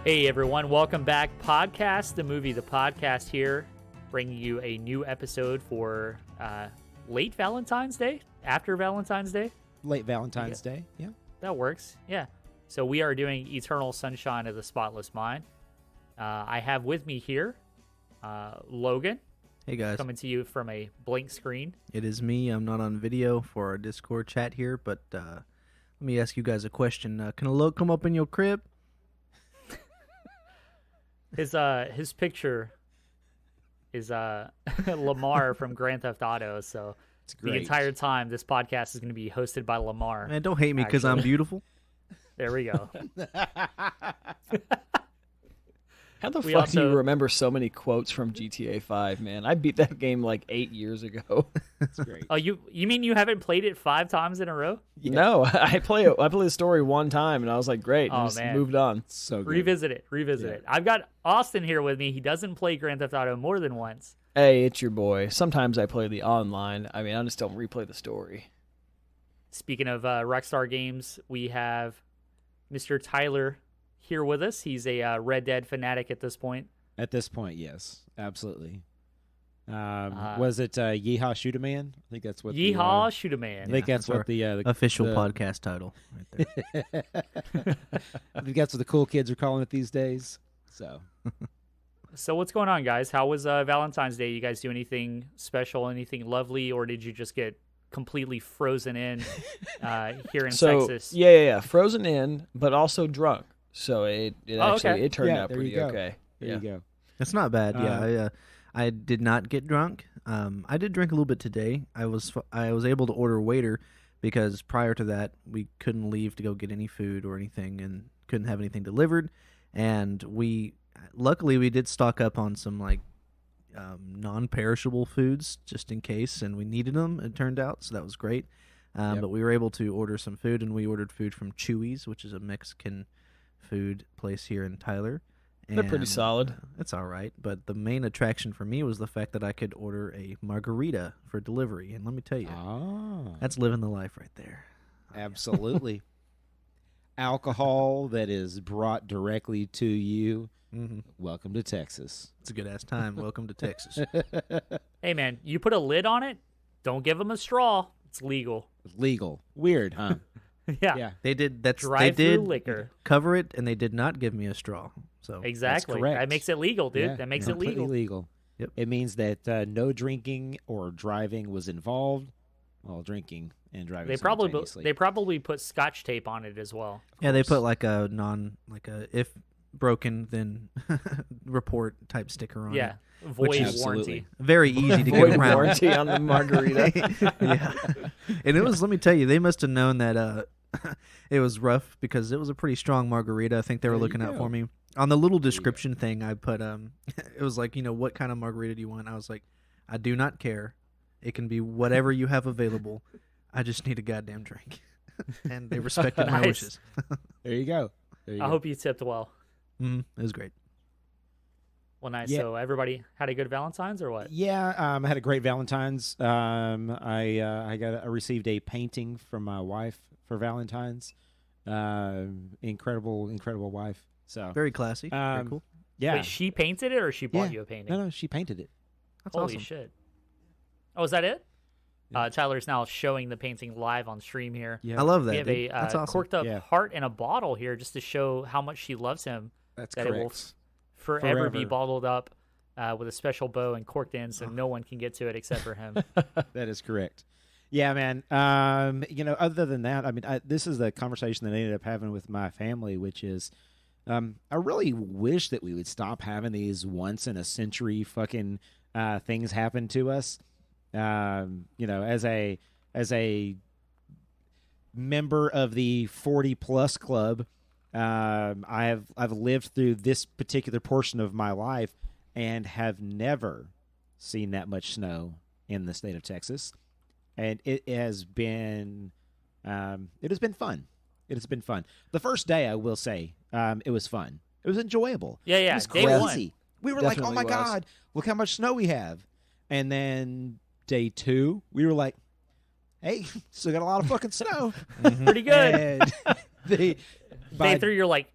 Hey everyone, welcome back. Podcast, the movie, the podcast here, bringing you a new episode for late Valentine's Day, after Valentine's Day. Late Valentine's Day, yeah. That works, yeah. So we are doing Eternal Sunshine of the Spotless Mind. I have with me here Logan. Hey guys. Coming to you from a blank screen. It is me. I'm not on video for our Discord chat here, but let me ask you guys a question. Can a load come up in your crib? His picture is Lamar from Grand Theft Auto, so the entire time this podcast is going to be hosted by Lamar. Man, don't hate me because I'm beautiful. There we go. How the fuck do you remember so many quotes from GTA 5, man? I beat that game like 8 years ago. That's great. Oh, you mean you haven't played it 5 times in a row? Yeah. No, I played the story one time, and I was like, great, and just moved on. So good. Revisit it. I've got Austin here with me. He doesn't play Grand Theft Auto more than once. Hey, it's your boy. Sometimes I play the online. I mean, I just don't replay the story. Speaking of Rockstar games, we have Mr. Tyler here with us. He's a Red Dead fanatic at this point. At this point, yes, absolutely. Was it Yeehaw Shoot a Man? I think that's what. Yeehaw Shoot a Man. I think that's what the official podcast title right there. I think that's what the cool kids are calling it these days. So what's going on, guys? How was Valentine's Day? You guys do anything special, anything lovely, or did you just get completely frozen in here in Texas? Yeah. Frozen in, but also drunk. So it turned out pretty okay. There you go. That's not bad. Yeah, I did not get drunk. I did drink a little bit today. I was able to order a waiter because prior to that we couldn't leave to go get any food or anything and couldn't have anything delivered. And luckily we did stock up on some like non-perishable foods just in case, and we needed them. It turned out, so that was great. But we were able to order some food, and we ordered food from Chewy's, which is a Mexican food place here in Tyler. They're pretty solid. It's all right, but the main attraction for me was the fact that I could order a margarita for delivery, and let me tell you, that's living the life right there. Absolutely. Alcohol that is brought directly to you. Mm-hmm. Welcome to Texas. It's a good-ass time. Welcome to Texas. Hey, man, you put a lid on it, don't give them a straw. It's legal. Legal. Weird, huh? Yeah. They did. Drive-through they did liquor. Cover it, and they did not give me a straw. So exactly. That's correct. That makes it legal, dude. Yeah, that makes it legal. Legal. Yep. It means that no drinking or driving was involved while drinking and driving. They probably put Scotch tape on it as well. Yeah, they put like a if broken then report type sticker on it. Yeah. Void warranty. Very easy to get Void around. warranty on the margarita. Yeah. And it was, let me tell you, they must have known that it was rough because it was a pretty strong margarita. I think they were looking out for me. On the little description thing I put, it was like, what kind of margarita do you want? I was like, I do not care. It can be whatever you have available. I just need a goddamn drink. And they respected my wishes. There you go. I hope you tipped well. It was great. Well, nice. Yeah. So everybody had a good Valentine's or what? Yeah, I had a great Valentine's. I received a painting from my wife for Valentine's. Incredible wife. So Very classy. Very cool. Yeah. Wait, she painted it or she bought you a painting? No, she painted it. That's Holy awesome. shit. Oh, is that it? Tyler's now showing the painting live on stream here. Yeah. I love that. We have dude. That's a awesome. corked up heart in a bottle here just to show how much she loves him. That's that correct. It will forever be bottled up with a special bow and corked in so no one can get to it except for him. That is correct. Yeah, man. Other than that, I mean, this is the conversation that I ended up having with my family, which is I really wish that we would stop having these once-in-a-century fucking things happen to us. As a member of the 40-plus club, I've lived through this particular portion of my life and have never seen that much snow in the state of Texas, and it has been fun. It has been fun. The first day, I will say, it was fun. It was enjoyable. Yeah. It was Day crazy. one. We were Definitely like, oh my God, look how much snow we have. And then day 2, we were like, hey, still got a lot of fucking snow. Pretty good. And Day 3, you're like...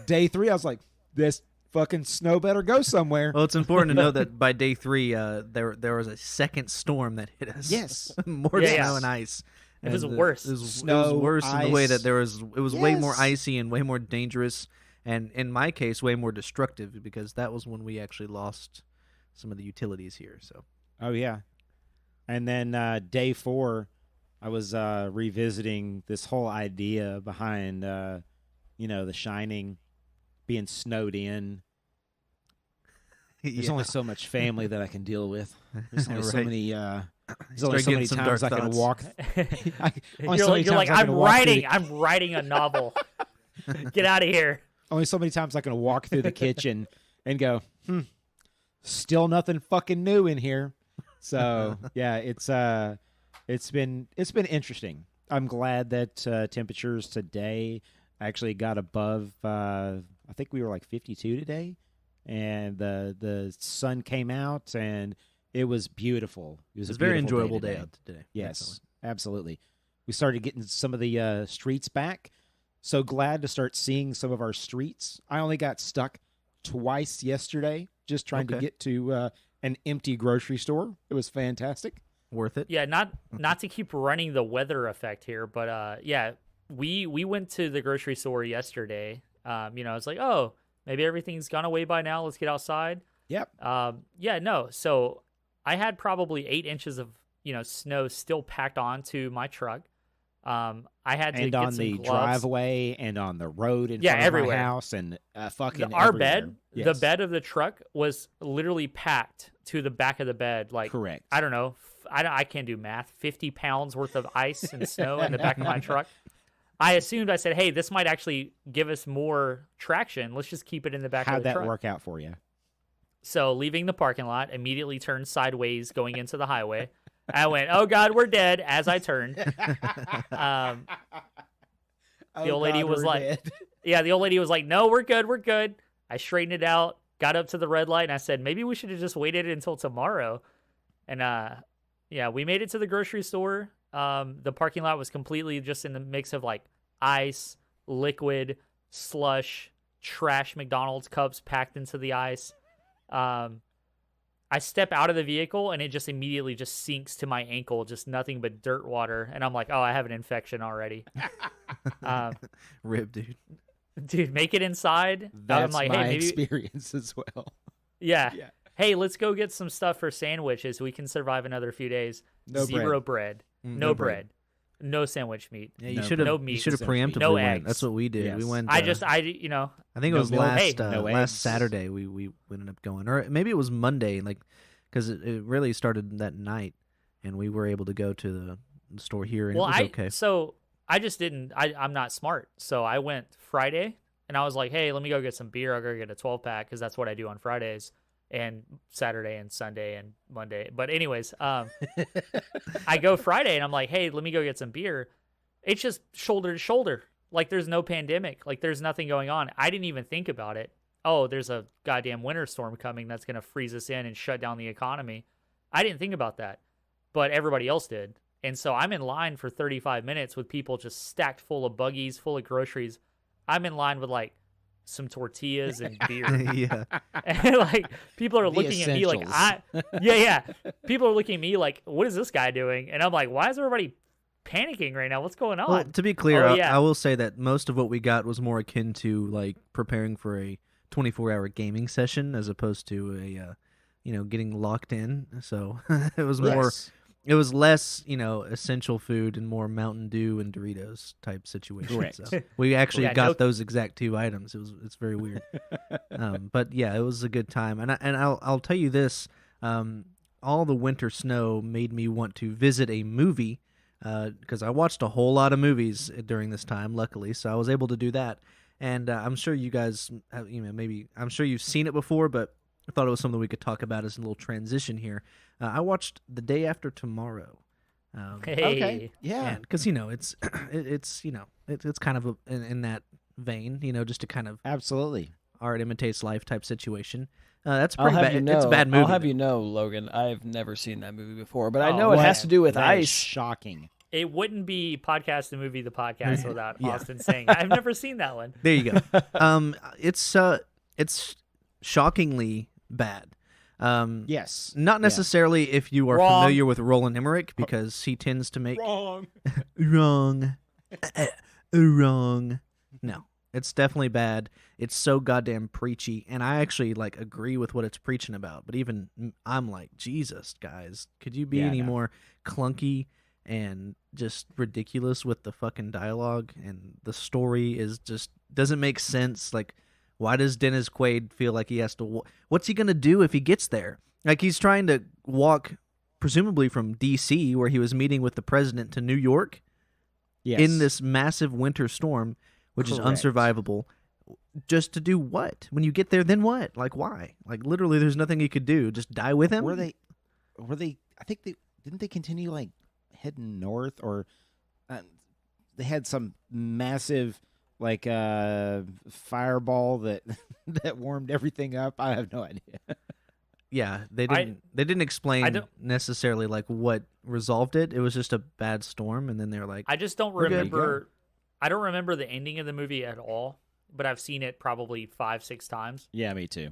Day 3, I was like, this fucking snow better go somewhere. Well, it's important to know that by day 3, there was a second storm that hit us. Yes. More snow and ice. It was worse. It was Snow, worse in the way that it was way more Yes. icy and way more dangerous, and in my case, way more destructive, because that was when we actually lost some of the utilities here. So. Oh yeah, and then day 4, I was revisiting this whole idea behind The Shining being snowed in. There's only so much family that I can deal with. There's only so many. There's only so many times I can walk. You're like, I'm writing a novel. Get out of here. Only so many times I can walk through the kitchen and go, still nothing fucking new in here. So yeah, it's been interesting. I'm glad that temperatures today actually got above. I think we were like 52 today, and the sun came out and it was beautiful. It was a beautiful very enjoyable day out today. Yes, definitely. absolutely. We started getting some of the streets back. So glad to start seeing some of our streets. I only got stuck twice yesterday just trying to get to an empty grocery store. It was fantastic. Worth it. Yeah, not to keep running the weather effect here, but we went to the grocery store yesterday. It's like, oh, maybe everything's gone away by now. Let's get outside. Yep. So I had probably 8 inches of snow still packed onto my truck. I had to get on some the gloves. driveway and on the road in front everywhere. of my house and fucking our everywhere. bed. Yes. The bed of the truck was literally packed to the back of the bed. Like, correct. I don't know. I can't do math. 50 pounds worth of ice and snow in the back of my truck. I said, hey, this might actually give us more traction. Let's just keep it in the back of the truck. How'd that work out for you? So leaving the parking lot, immediately turned sideways going into the highway. I went, oh, God, we're dead, as I turned. The old lady was like, the old lady was like, no, we're good. I straightened it out, got up to the red light, and I said, maybe we should have just waited until tomorrow. And, we made it to the grocery store. The parking lot was completely just in the mix of, like, ice, liquid, slush, trash McDonald's cups packed into the ice. I step out of the vehicle and it just immediately just sinks to my ankle, just nothing but dirt water. And I'm like, oh, I have an infection already. Rip, dude. Dude, make it inside. That's I'm like, my hey, maybe experience as well. Yeah. Hey, let's go get some stuff for sandwiches. We can survive another few days. No Zero bread. No bread. bread. No sandwich meat. Yeah, you should have. meat. You should have preemptively No went. eggs. That's what we did. Yes. We went. I think it was milk. last Hey, no eggs. last Saturday. We ended up going, or maybe it was Monday, like because it really started that night, and we were able to go to the store here, and it was okay. So I just didn't. I'm not smart. So I went Friday, and I was like, hey, let me go get some beer. I'll go get a 12-pack because that's what I do on Fridays and Saturday and Sunday and Monday. But anyways, I go Friday, and I'm like, hey, let me go get some beer. It's just shoulder to shoulder. Like, there's no pandemic. Like, there's nothing going on. I didn't even think about it. Oh, there's a goddamn winter storm coming that's going to freeze us in and shut down the economy. I didn't think about that, but everybody else did. And so I'm in line for 35 minutes with people just stacked full of buggies, full of groceries. I'm in line with, like, some tortillas and beer. Yeah. And, like, people are looking at me like, people are looking at me like, what is this guy doing? And I'm like, why is everybody panicking right now? What's going on? Well, to be clear, I will say that most of what we got was more akin to like preparing for a 24-hour gaming session as opposed to a getting locked in. So it was more it was less, essential food and more Mountain Dew and Doritos type situation. Correct. So we actually got those exact two items. It's very weird. But yeah, it was a good time. And I'll tell you this, all the winter snow made me want to visit a movie because I watched a whole lot of movies during this time, luckily, so I was able to do that. And I'm sure you guys, I'm sure you've seen it before, but I thought it was something we could talk about as a little transition here. I watched The Day After Tomorrow. Okay, yeah, because it's it's kind of in that vein, just to kind of absolutely art imitates life type situation. That's pretty bad. It's a bad movie. I'll have you know, Logan, I've never seen that movie before, but I know it has to do with ice. Shocking. It wouldn't be Podcast the Movie, the podcast without Austin saying, I've never seen that one. There you go. It's it's shockingly bad. Yes. Not necessarily if you are Wrong. familiar with Roland Emmerich, because he tends to make Wrong. wrong. Wrong. No, it's definitely bad. It's so goddamn preachy, and I actually like agree with what it's preaching about. But even I'm like, Jesus, guys, could you be any more clunky and just ridiculous with the fucking dialogue? And the story is just doesn't make sense. Like, why does Dennis Quaid feel like he has to? What's he gonna do if he gets there? Like, he's trying to walk, presumably from D.C., where he was meeting with the president, to New York. Yes. In this massive winter storm, which is unsurvivable, just to do what? When you get there, then what? Like, why? Like, literally, there's nothing you could do. Just die with him? Were they? I think didn't they continue like heading north, or they had some massive like fireball that that warmed everything up. I have no idea. Yeah, they didn't explain necessarily like what resolved it. It was just a bad storm, and then they're like, I just don't remember. I don't remember the ending of the movie at all, but I've seen it probably 5-6 times. Yeah, me too.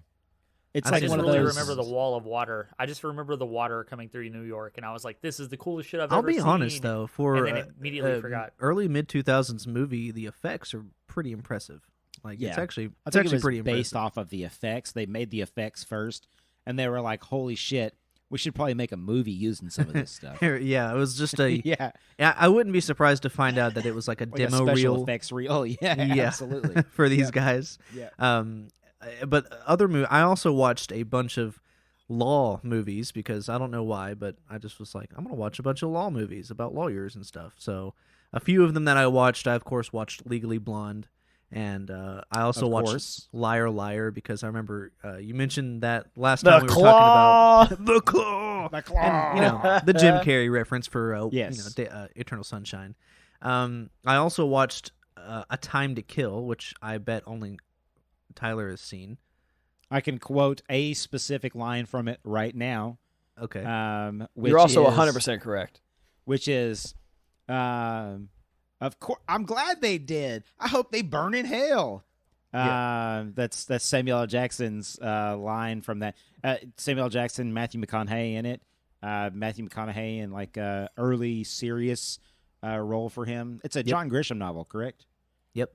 It's I like just one really of those. remember the wall of water. I just remember the water coming through New York, and I was like, "This is the coolest shit I've I'll ever seen." be honest though, for and then immediately forgot. Early mid-2000s movie, the effects are pretty impressive. Like, it's actually pretty based impressive. off of the effects. They made the effects first, and they were like, "Holy shit, we should probably make a movie using some of this stuff." Yeah, it was just a yeah. I wouldn't be surprised to find out that it was like a Like demo a special reel. effects reel. Yeah, Yeah. absolutely. For these guys. Yeah. But I also watched a bunch of law movies, because I don't know why, but I just was like, I'm gonna watch a bunch of law movies about lawyers and stuff. So a few of them that I watched, I of course watched Legally Blonde, and I also watched Liar Liar, because I remember you mentioned that last time we were talking about the claw, and you know, the Jim Carrey reference for Eternal Sunshine. I also watched A Time to Kill, which I bet only Tyler has seen. I can quote a specific line from it right now. Okay. You're also 100% correct. Which is, of course, I'm glad they did. I hope they burn in hell. That's Samuel L. Jackson's line from that. Samuel L. Jackson, Matthew McConaughey in it. Matthew McConaughey in like a early serious role for him. It's a John Grisham novel, correct? Yep.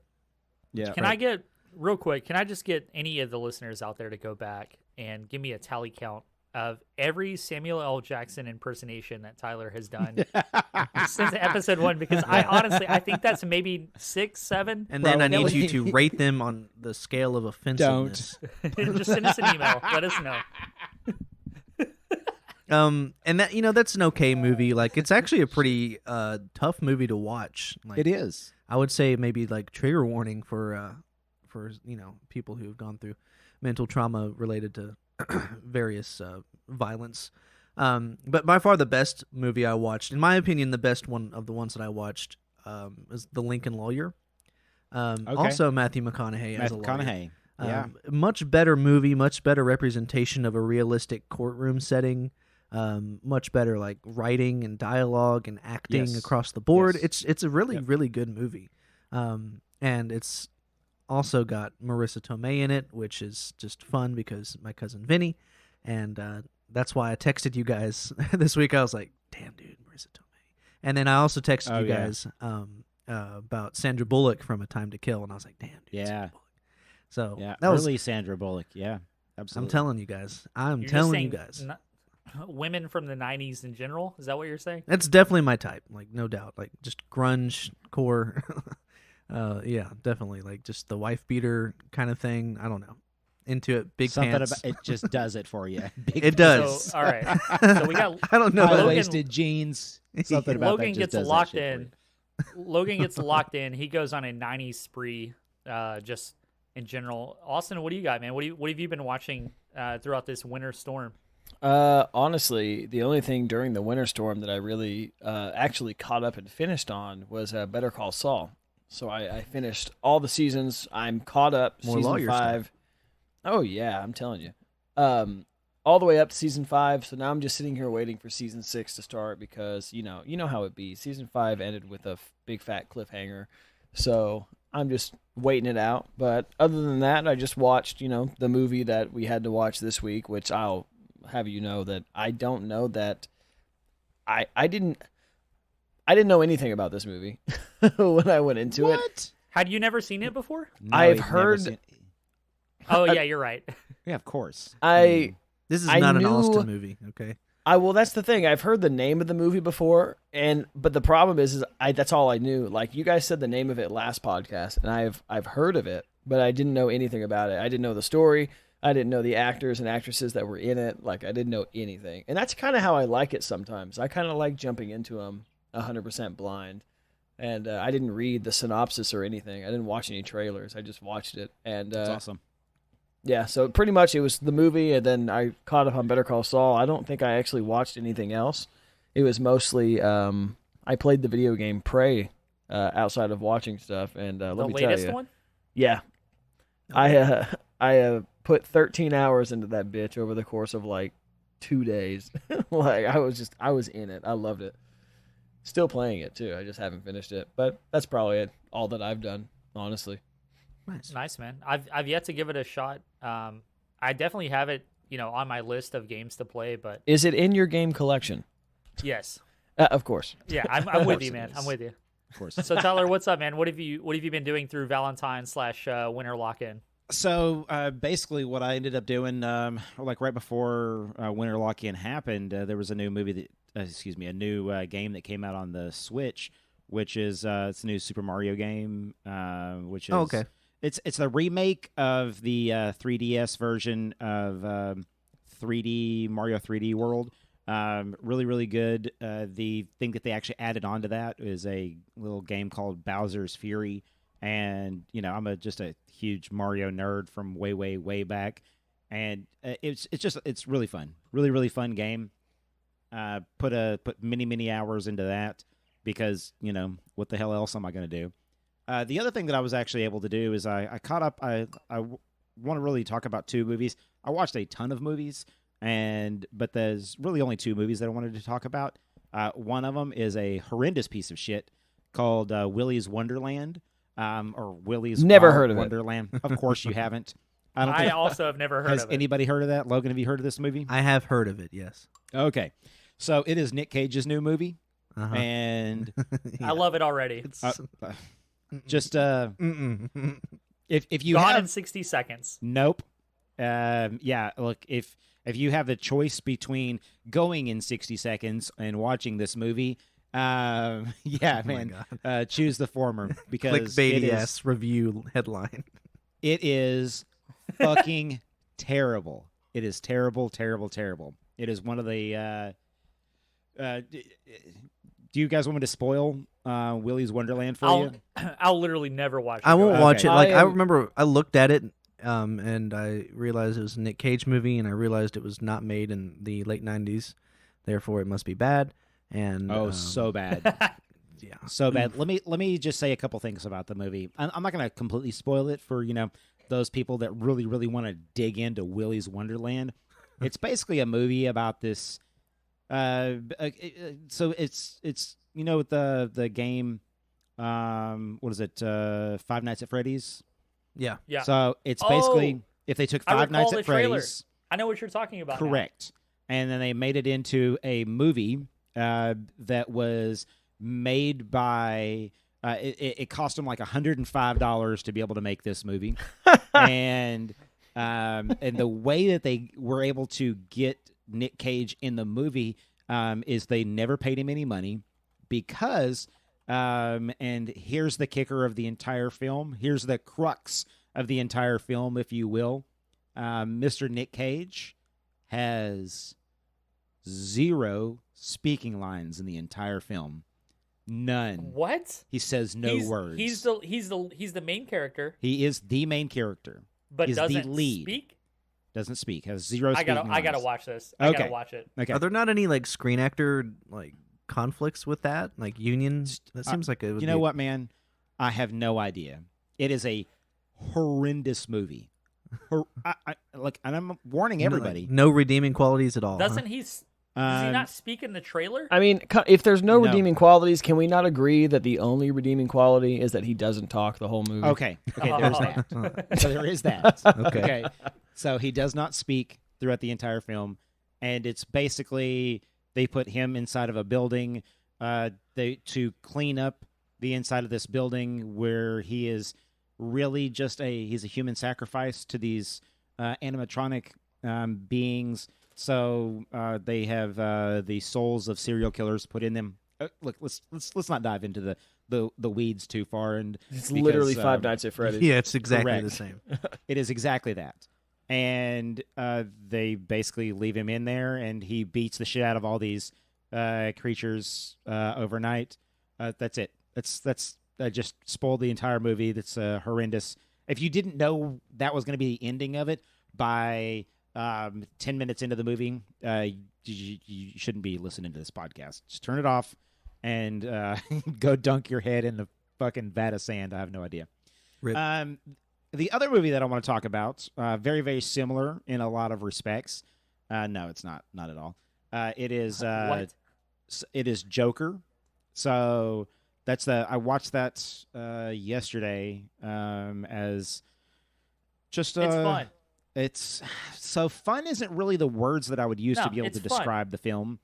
Yeah. Can I get real quick? Can I just get any of the listeners out there to go back and give me a tally count of every Samuel L. Jackson impersonation that Tyler has done since episode 1? Because I think that's maybe 6, 7. And then I need you to rate them on the scale of offensiveness. Just send us an email. Let us know. And that, that's an okay movie. Like, it's actually a pretty tough movie to watch. Like, It is. I would say maybe like trigger warning for people who have gone through mental trauma related to various violence. But by far the best movie I watched, in my opinion, the best one of the ones that I watched is The Lincoln Lawyer. Also Matthew McConaughey as a lawyer. McConaughey. Yeah. Much better movie, much better representation of a realistic courtroom setting. Much better like writing and dialogue and acting across the board. It's a really really good movie, and it's also got Marissa Tomei in it, which is just fun because my cousin Vinny, and that's why I texted you guys this week. I was like, "Damn, dude, Marissa Tomei," and then I also texted you guys about Sandra Bullock from A Time to Kill, and I was like, "Damn, dude, Sandra Bullock." So that was Sandra Bullock. Yeah, absolutely. I'm telling you guys. I'm telling you guys. Women from the 90s in general? Is that what you're saying? That's definitely my type, like no doubt. Like just grunge core. Yeah, definitely. Like just the wife beater kind of thing. I don't know. Into it, big Something pants. about it just does it for you. It does. So, all right. So we got I don't know. High-waisted jeans. Something about Logan that gets just locked does that shit in. Logan gets locked in. He goes on a 90s spree, just in general. Austin, what do you got, man? What have you been watching throughout this winter storm? Honestly, the only thing during the winter storm that I really actually caught up and finished on was Better Call Saul. So I finished all the seasons. I'm caught up. More season lawyer 5. Stuff. Oh yeah, I'm telling you. All the way up to season 5. So now I'm just sitting here waiting for season 6 to start because you know how it be. Season 5 ended with a big fat cliffhanger. So I'm just waiting it out. But other than that, I just watched, the movie that we had to watch this week, which I'll have you know that I don't know that I didn't know anything about this movie when I went into it. Had you never seen it before? No, I've never heard. seen- Oh yeah, you're right. Yeah, of course. This is I not knew- an Austin movie, okay? Well, that's the thing. I've heard the name of the movie before, but the problem is that's all I knew. Like you guys said the name of it last podcast, and I've heard of it, but I didn't know anything about it. I didn't know the story. I didn't know the actors and actresses that were in it. Like I didn't know anything, and that's kind of how I like it sometimes. I kind of like jumping into them 100% blind, and I didn't read the synopsis or anything. I didn't watch any trailers. I just watched it, and That's awesome. yeah, so pretty much it was the movie, and then I caught up on Better Call Saul. I don't think I actually watched anything else. It was mostly I played the video game Prey outside of watching stuff, and let The me tell latest you, one? yeah, I put 13 hours into that bitch over the course of like 2 days. Like I was in it. I loved it. Still playing it too. I just haven't finished it, but that's probably all that I've done, honestly. Nice, man. I've yet to give it a shot. I definitely have it, on my list of games to play. But Is it in your game collection? yes, Of course. yeah, I'm with you, it man. is. I'm with you. Of course. So Tyler, what's up, man? What have you been doing through Valentine/Winter Lock-In? So basically, what I ended up doing, like right before Winter Lock-In happened, there was a new movie a new game that came out on the Switch, which is it's a new Super Mario game, which is okay. It's the remake of the 3DS version of 3D Mario 3D World. Really, really good. The thing that they actually added onto that is a little game called Bowser's Fury. And, I'm just a huge Mario nerd from way, way, way back. And it's really fun. Really, really fun game. Put many, many hours into that because, what the hell else am I going to do? The other thing that I was actually able to do is I caught up. I want to really talk about 2 movies. I watched a ton of movies, but there's really only 2 movies that I wanted to talk about. One of them is a horrendous piece of shit called Willy's Wonderland. Or Willy's Never Wild heard of it. Wonderland. Of course you haven't. I also have never heard Has of it. anybody heard of that? Logan, have you heard of this movie? I have heard of it, yes. Okay. So it is Nick Cage's new movie. Uh-huh. And I love it already. It's just mm-mm. if you Gone have in 60 seconds. Nope. Yeah, look, if you have the choice between going in 60 seconds and watching this movie, yeah, man, choose the former because clickbaity ass review headline. it is fucking terrible. It is terrible, terrible, terrible. It is one of the. Do you guys want me to spoil Willy's Wonderland for you? I'll literally never watch it. I won't watch it. Like I I am- remember, I looked at it, and I realized it was a Nick Cage movie, and I realized it was not made in the late '90s, therefore it must be bad. And So bad. yeah, So bad. Let me just say a couple things about the movie. I'm not going to completely spoil it for those people that really, really want to dig into Willy's Wonderland. It's basically a movie about this. So it's the game. What is it? Five Nights at Freddy's. yeah. Yeah. So it's basically if they took I Five Nights recall at the trailer. Freddy's. I know what you're talking about. now. Correct. And then they made it into a movie that was made by. It cost them like $105 to be able to make this movie, and the way that they were able to get Nick Cage in the movie is they never paid him any money because, and here's the kicker of the entire film. Here's the crux of the entire film, if you will. Mr. Nick Cage has 0 speaking lines in the entire film. None. What? He says no words. He's the main character, He is the main character. but He's the doesn't lead. speak. Doesn't speak. Has 0 I speaking gotta lines. watch this. I Okay. gotta watch it. Okay. Are there not any like screen actor like conflicts with that, like unions? That seems like it would You know what, man? I have no idea. It is a horrendous movie. And I'm warning everybody. no redeeming qualities at all. Doesn't he? Does he not speak in the trailer? I mean, if there's no No. redeeming qualities, can we not agree that the only redeeming quality is that he doesn't talk the whole movie? Okay, there's that. So there is that. Okay. So he does not speak throughout the entire film, and it's basically they put him inside of a building to clean up the inside of this building where he is really just he's a human sacrifice to these animatronic beings. So they have the souls of serial killers put in them. Look, let's not dive into the weeds too far. And It's literally Five Nights at Freddy's. Yeah, it's exactly Correct. the same. It is exactly that. And they basically leave him in there, and he beats the shit out of all these creatures overnight. That's it. That's just spoiled the entire movie. That's horrendous. If you didn't know that was going to be the ending of it by 10 minutes into the movie, you shouldn't be listening to this podcast. Just turn it off and go dunk your head in the fucking vat of sand. I have no idea. Rip. The other movie that I want to talk about, very, very similar in a lot of respects. No, it's not at all. It is What? it is Joker. So that's I watched that yesterday as just It's fun. It's so fun isn't really the words that I would use No, to be able it's to fun. describe the film.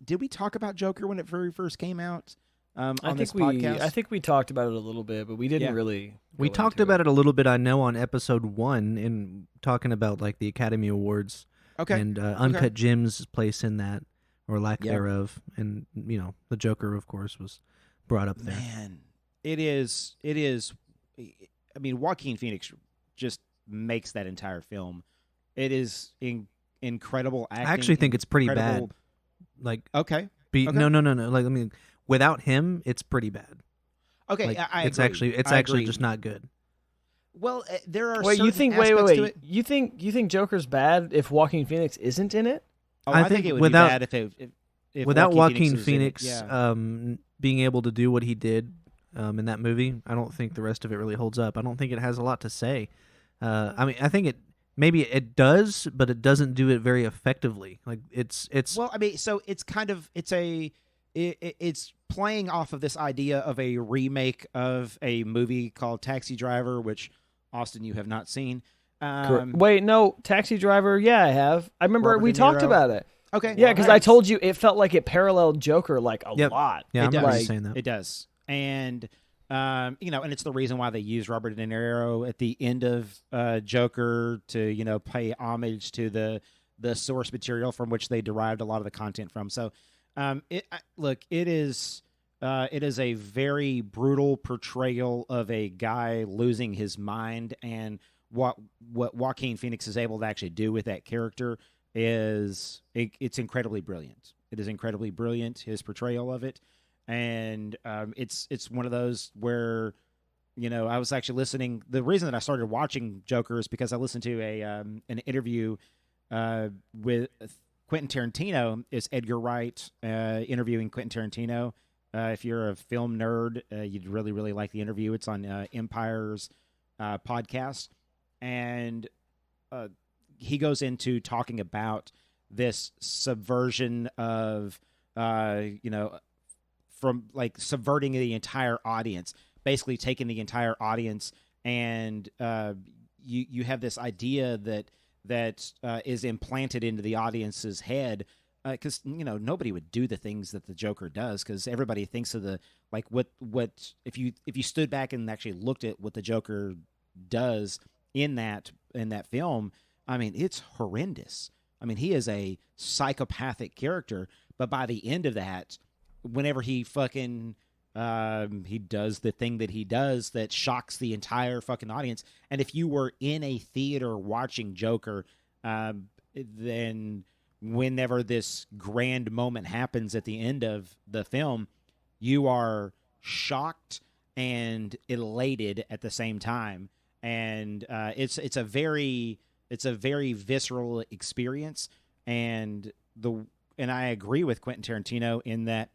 Did we talk about Joker when it very first came out on this podcast? I think we talked about it a little bit, but we didn't Yeah. really. We talked about it a little bit, I know, on episode 1 in talking about like the Academy Awards Okay. and Uncut Gems' place in that or lack Yeah. thereof, and the Joker, of course, was brought up there. Man, it is. I mean, Joaquin Phoenix just makes that entire film. It is incredible acting. I actually think it's pretty incredible- bad. Like, Okay. be, Okay. no. Like, I mean, without him, it's pretty bad. Okay. Like, I it's agree. actually I agree. just not good. Well, there are. Wait, you certain think? aspects to Wait. it. You think Joker's bad if Joaquin Phoenix isn't in it? Oh, I I think think it would without- be bad if Without Joaquin was in it. Phoenix Yeah. being able to do what he did in that movie, I don't think the rest of it really holds up. I don't think it has a lot to say. I mean, I think maybe it does, but it doesn't do it very effectively. Like it's Well, I mean, so it's kind of it's playing off of this idea of a remake of a movie called Taxi Driver, which Austin, you have not seen. Wait, no, Taxi Driver. Yeah, I have. I remember Robert we De talked Niro. about it. Okay, Yeah, because I alright. told you it felt like it paralleled Joker like a Yep. lot. yeah, it I'm does. not Like, saying that. It does, and and it's the reason why they use Robert De Niro at the end of Joker to pay homage to the source material from which they derived a lot of the content from. So, it is a very brutal portrayal of a guy losing his mind, and what Joaquin Phoenix is able to actually do with that character it's incredibly brilliant. It is incredibly brilliant, his portrayal of it. And it's one of those where I was actually listening. The reason that I started watching Joker is because I listened to an interview with Quentin Tarantino. Is Edgar Wright interviewing Quentin Tarantino? If you're a film nerd, you'd really, really like the interview. It's on Empire's podcast, and he goes into talking about this subversion of from like subverting the entire audience, basically taking the entire audience, and you have this idea that is implanted into the audience's head, because nobody would do the things that the Joker does, because everybody thinks of the what if you stood back and actually looked at what the Joker does in that film. I mean, it's horrendous. I mean, he is a psychopathic character, but by the end of that, whenever he fucking he does the thing that he does that shocks the entire fucking audience. And if you were in a theater watching Joker, then whenever this grand moment happens at the end of the film, you are shocked and elated at the same time. And it's a very visceral experience. And I agree with Quentin Tarantino in that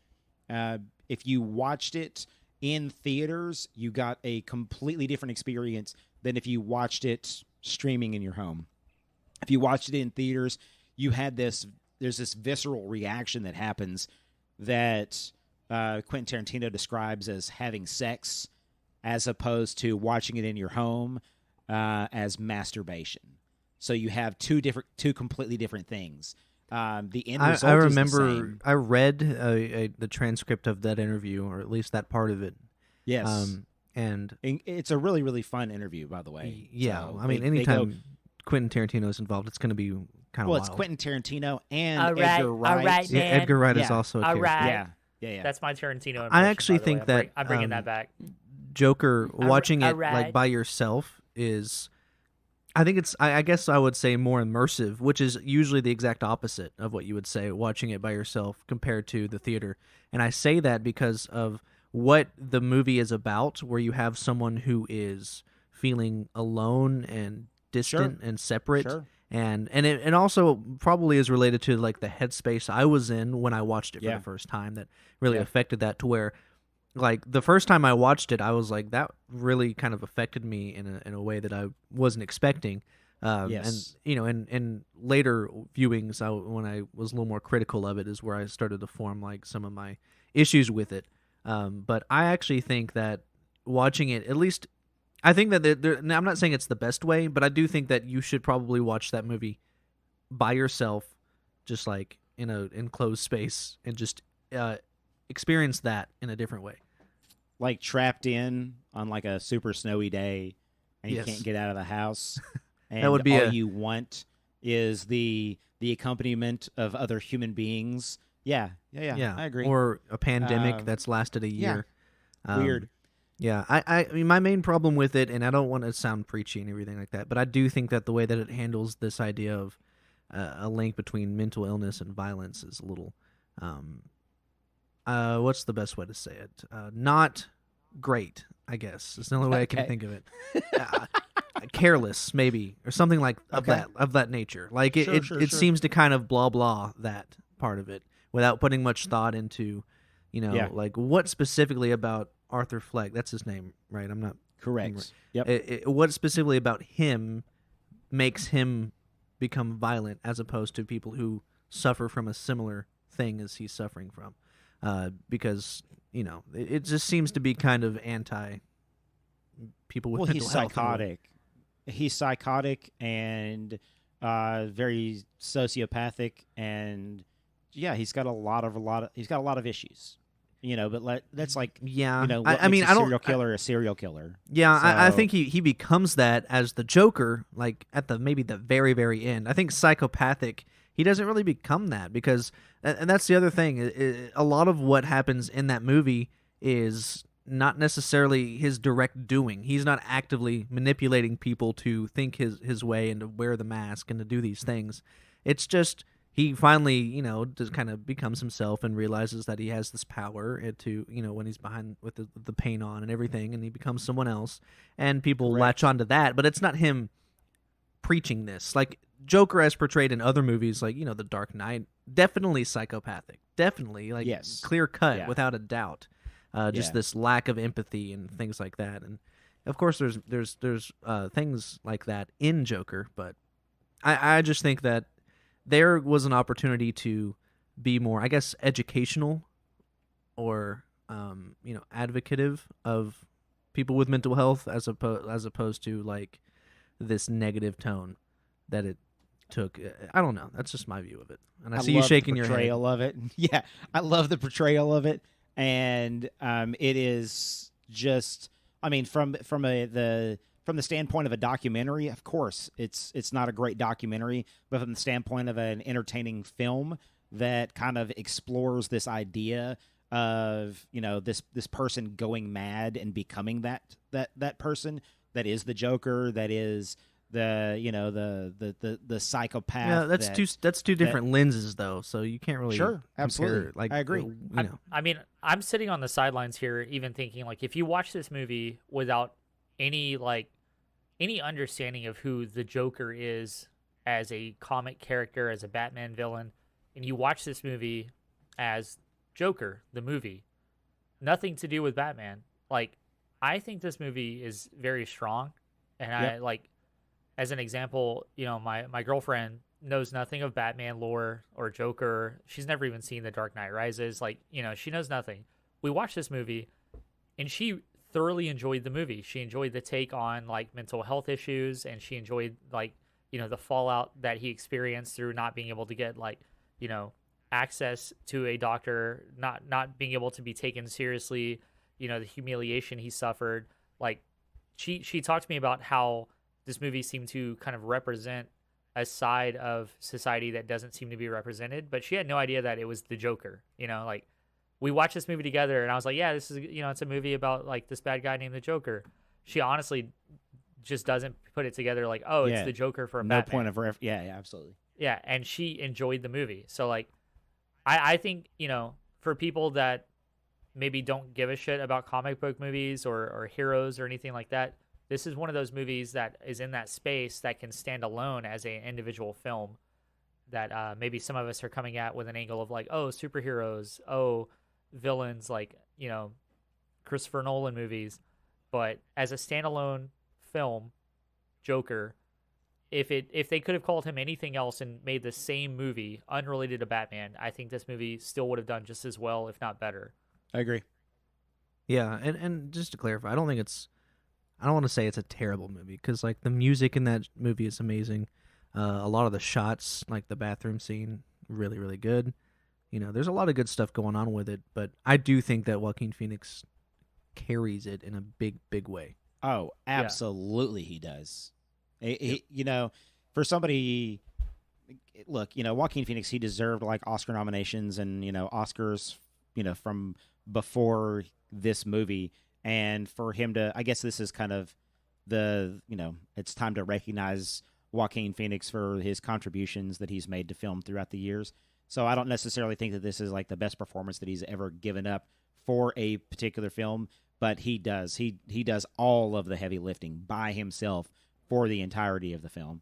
if you watched it in theaters, you got a completely different experience than if you watched it streaming in your home. If you watched it in theaters, you had this there's this visceral reaction that happens that Quentin Tarantino describes as having sex, as opposed to watching it in your home as masturbation. So you have two completely different things. The end result I is remember the same. I read the transcript of that interview, or at least that part of it. Yes. And It's a really, really fun interview, by the way. yeah, So I mean, anytime Quentin Tarantino is involved, it's going to be kind of well, wild. it's Quentin Tarantino and All right, Edgar Wright. all right, Yeah, man. Edgar Wright is Yeah. also a All character. right. Yeah. That's my Tarantino impression. I actually by the think way. that I'm bringing that back. Joker, watching it alright. like by yourself is, I think it's, I guess I would say more immersive, which is usually the exact opposite of what you would say watching it by yourself compared to the theater. And I say that because of what the movie is about, where you have someone who is feeling alone and distant and separate. Sure. And it also probably is related to like the headspace I was in when I watched it for the first time that really affected that, to where like the first time I watched it, I was like, that really kind of affected me in a way that I wasn't expecting. Yes. And in later viewings, when I was a little more critical of it, is where I started to form like some of my issues with it. But I actually think that watching it, at least, I think that now I'm not saying it's the best way, but I do think that you should probably watch that movie by yourself, just like in a enclosed space, and just experience that in a different way. Like trapped in on like a super snowy day, and Yes. you can't get out of the house. And That would be all you want is the accompaniment of other human beings. Yeah. I agree. Or a pandemic Um, that's lasted a year. Weird. Yeah, I mean, my main problem with it, and I don't want to sound preachy and everything like that, but I do think that the way that it handles this idea of a link between mental illness and violence is a little, what's the best way to say it? Not great, I guess. It's the only way I can think of it. Careless, maybe, or something like of that nature. Like it seems to kind of blah blah that part of it without putting much thought into, like what specifically about Arthur Fleck, that's his name, right? I'm not Correct. Yep. What specifically about him makes him become violent, as opposed to people who suffer from a similar thing as he's suffering from? Because it just seems to be kind of anti people with mental he's health. psychotic. He's psychotic and very sociopathic, and he's got a lot of issues. But that's like what I mean, makes a serial killer a serial killer. Yeah, So, I think he becomes that as the Joker, like at maybe the very, very end. I think psychopathic, he doesn't really become that, because, and that's the other thing, a lot of what happens in that movie is not necessarily his direct doing. He's not actively manipulating people to think his way and to wear the mask and to do these things. It's just he finally, just kind of becomes himself and realizes that he has this power to, when he's behind with the paint on and everything, and he becomes someone else, and people latch onto that. But it's not him preaching this. Like Joker, as portrayed in other movies, like The Dark Knight, definitely psychopathic, definitely like clear cut, without a doubt. Just this lack of empathy and things like that. And of course, there's things like that in Joker, but I just think that there was an opportunity to be more, I guess, educational or advocative of people with mental health, as opposed to like this negative tone that it took. I don't know. That's just my view of it. And I see you shaking your head. Portrayal of it. Yeah, I love the portrayal of it, and it is just. I mean, from the standpoint of a documentary, of course, it's not a great documentary, but from the standpoint of an entertaining film that kind of explores this idea of this person going mad and becoming that person that is the Joker, that is the psychopath. Yeah, that's two different lenses though, so you can't really absolutely compare, like, I agree. I mean, I'm sitting on the sidelines here, even thinking like if you watch this movie without any understanding of who the Joker is as a comic character, as a Batman villain, and you watch this movie as Joker, the movie, nothing to do with Batman. Like, I think this movie is very strong, and I like, as an example, my girlfriend knows nothing of Batman lore or Joker. She's never even seen The Dark Knight Rises. Like, she knows nothing. We watched this movie, and she thoroughly enjoyed the movie. She enjoyed the take on, like, mental health issues, and she enjoyed, like, the fallout that he experienced through not being able to get, like, access to a doctor, not being able to be taken seriously, the humiliation he suffered. Like, she talked to me about how this movie seemed to kind of represent a side of society that doesn't seem to be represented, but she had no idea that it was the Joker. Like, we watched this movie together, and I was like, yeah, this is, it's a movie about, like, this bad guy named the Joker. She honestly just doesn't put it together like, oh, it's the Joker for no Batman. Point of yeah, absolutely. Yeah, and she enjoyed the movie. So, like, I think, for people that maybe don't give a shit about comic book movies or heroes or anything like that, this is one of those movies that is in that space that can stand alone as an individual film that maybe some of us are coming at with an angle of, like, oh, superheroes, oh, villains, like, Christopher Nolan movies. But as a standalone film, Joker, if they could have called him anything else and made the same movie unrelated to Batman, I think this movie still would have done just as well, if not better. I agree. Yeah, and just to clarify, I don't want to say it's a terrible movie, because, like, the music in that movie is amazing. A lot of the shots, like the bathroom scene, really, really good. There's a lot of good stuff going on with it, but I do think that Joaquin Phoenix carries it in a big, big way. Oh, absolutely, he does. For somebody, look, Joaquin Phoenix, he deserved, like, Oscar nominations and Oscars, from before this movie, and for him to, I guess this is kind of it's time to recognize Joaquin Phoenix for his contributions that he's made to film throughout the years. So I don't necessarily think that this is, like, the best performance that he's ever given up for a particular film, but he does. He does all of the heavy lifting by himself for the entirety of the film.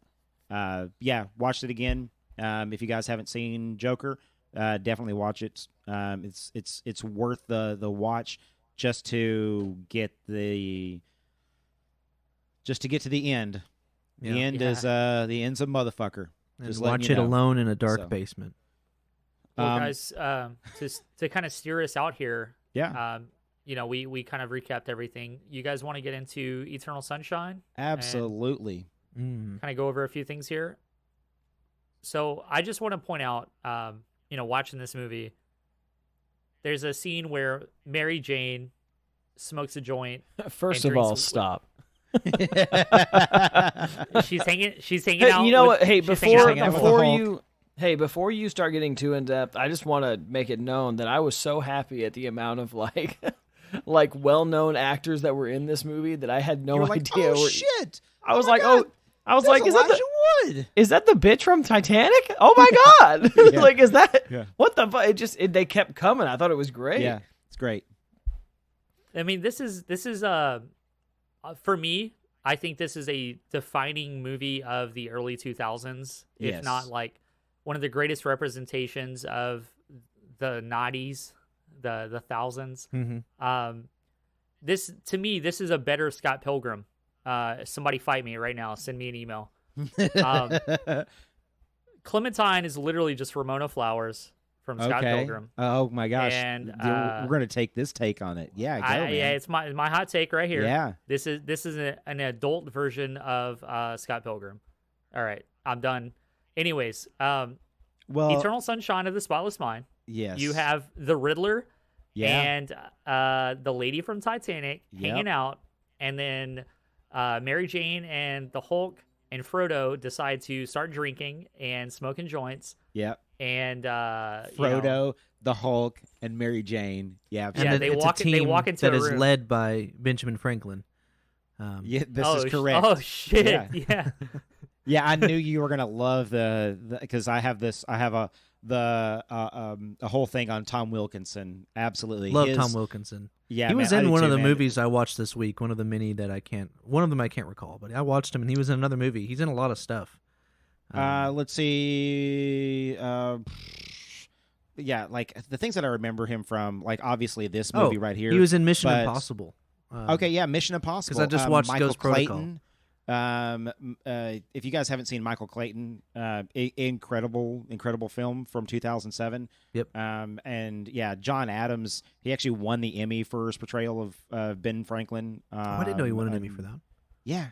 Watched it again. If you guys haven't seen Joker, definitely watch it. It's worth the watch just to get to the end. Yeah. The end is the end's a motherfucker. And Just watch letting it you know. alone in a dark basement. Well, guys, to kind of steer us out here, Yeah. We kind of recapped everything. You guys want to get into Eternal Sunshine? Absolutely. Kind of go over a few things here. So I just want to point out, watching this movie, there's a scene where Mary Jane smokes a joint. First of all, stop. She's hanging out. You know what? Hey, before you start getting too in depth, I just want to make it known that I was so happy at the amount of like well-known actors that were in this movie that I had no idea. Oh shit! I was like, is Wood. Is that the bitch from Titanic? Oh my god! Yeah. Like, is that what the? They kept coming. I thought it was great. Yeah, it's great. I mean, this is for me. I think this is a defining movie of the early 2000s, if not like one of the greatest representations of the 90s, the thousands. Mm-hmm. This is a better Scott Pilgrim. Somebody fight me right now. Send me an email. Clementine is literally just Ramona Flowers from Scott Pilgrim. Oh my gosh! And we're gonna take this take on it. Yeah, it's my hot take right here. Yeah, this is an adult version of Scott Pilgrim. All right, I'm done. Anyways, Eternal Sunshine of the Spotless Mind. Yes, you have the Riddler. And the lady from Titanic hanging out, and then Mary Jane and the Hulk and Frodo decide to start drinking and smoking joints. Yep. And Frodo, the Hulk, and Mary Jane. Yeah. And they walk into that a is room. led by Benjamin Franklin. This is correct. Oh shit! Yeah. Yeah, I knew you were gonna love the because I have a whole thing on Tom Wilkinson. Absolutely, love Tom Wilkinson. Yeah, he was in one of the movies I watched this week. One of the many that one of them I can't recall, but I watched him and he was in another movie. He's in a lot of stuff. Let's see. Yeah, like the things that I remember him from, like obviously this movie right here. He was in Mission Impossible. Okay, yeah, Mission Impossible. Because I just watched Michael Ghost Clayton. Protocol. If you guys haven't seen Michael Clayton, incredible film from 2007. Yep. And yeah, John Adams, he actually won the Emmy for his portrayal of Ben Franklin. I didn't know he won an Emmy for that. Yeah.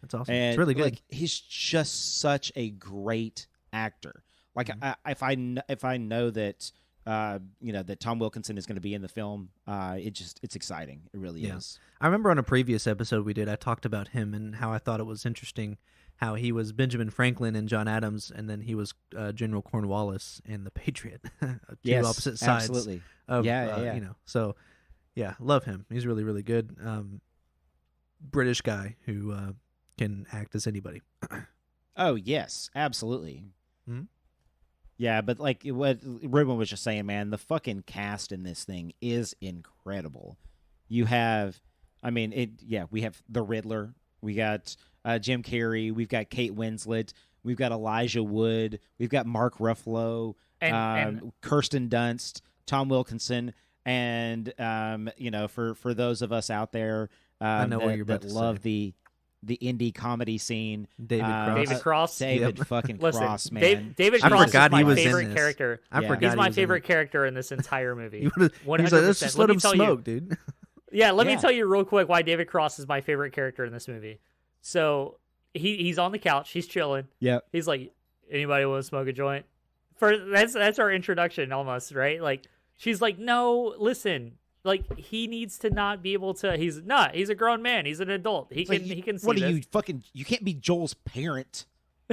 That's awesome. And It's really good. Like, he's just such a great actor. Like, if I know that that Tom Wilkinson is going to be in the film, it's exciting. It really is. I remember on a previous episode we did, I talked about him and how I thought it was interesting how he was Benjamin Franklin and John Adams, and then he was General Cornwallis in The Patriot. Two opposite sides. Absolutely. Of, so yeah, love him. He's really, really good. British guy who can act as anybody. Oh yes, absolutely. Mm-hmm. Yeah, but like what Rubyen was just saying, man, the fucking cast in this thing is incredible. You have, we have the Riddler, we got Jim Carrey, we've got Kate Winslet, we've got Elijah Wood, we've got Mark Ruffalo, and Kirsten Dunst, Tom Wilkinson, and for those of us out there I know what you're about that to love say. the indie comedy scene. David Cross. David fucking Listen, Cross, man. David I Cross forgot is he my was in favorite this. character. I forgot He's my he was in favorite it. character in this entire movie. He's like, let's just let him smoke, dude. Yeah, let me Yeah. tell you real quick why David Cross is my favorite character in this movie. So he's on the couch, he's chilling. Yep. He's like, anybody want to smoke a joint? That's our introduction almost, right? Like, she's like, no, listen. Like, he needs to not be able to. He's a grown man. He's an adult. He can see What are this. you fucking? You can't be Joel's parent.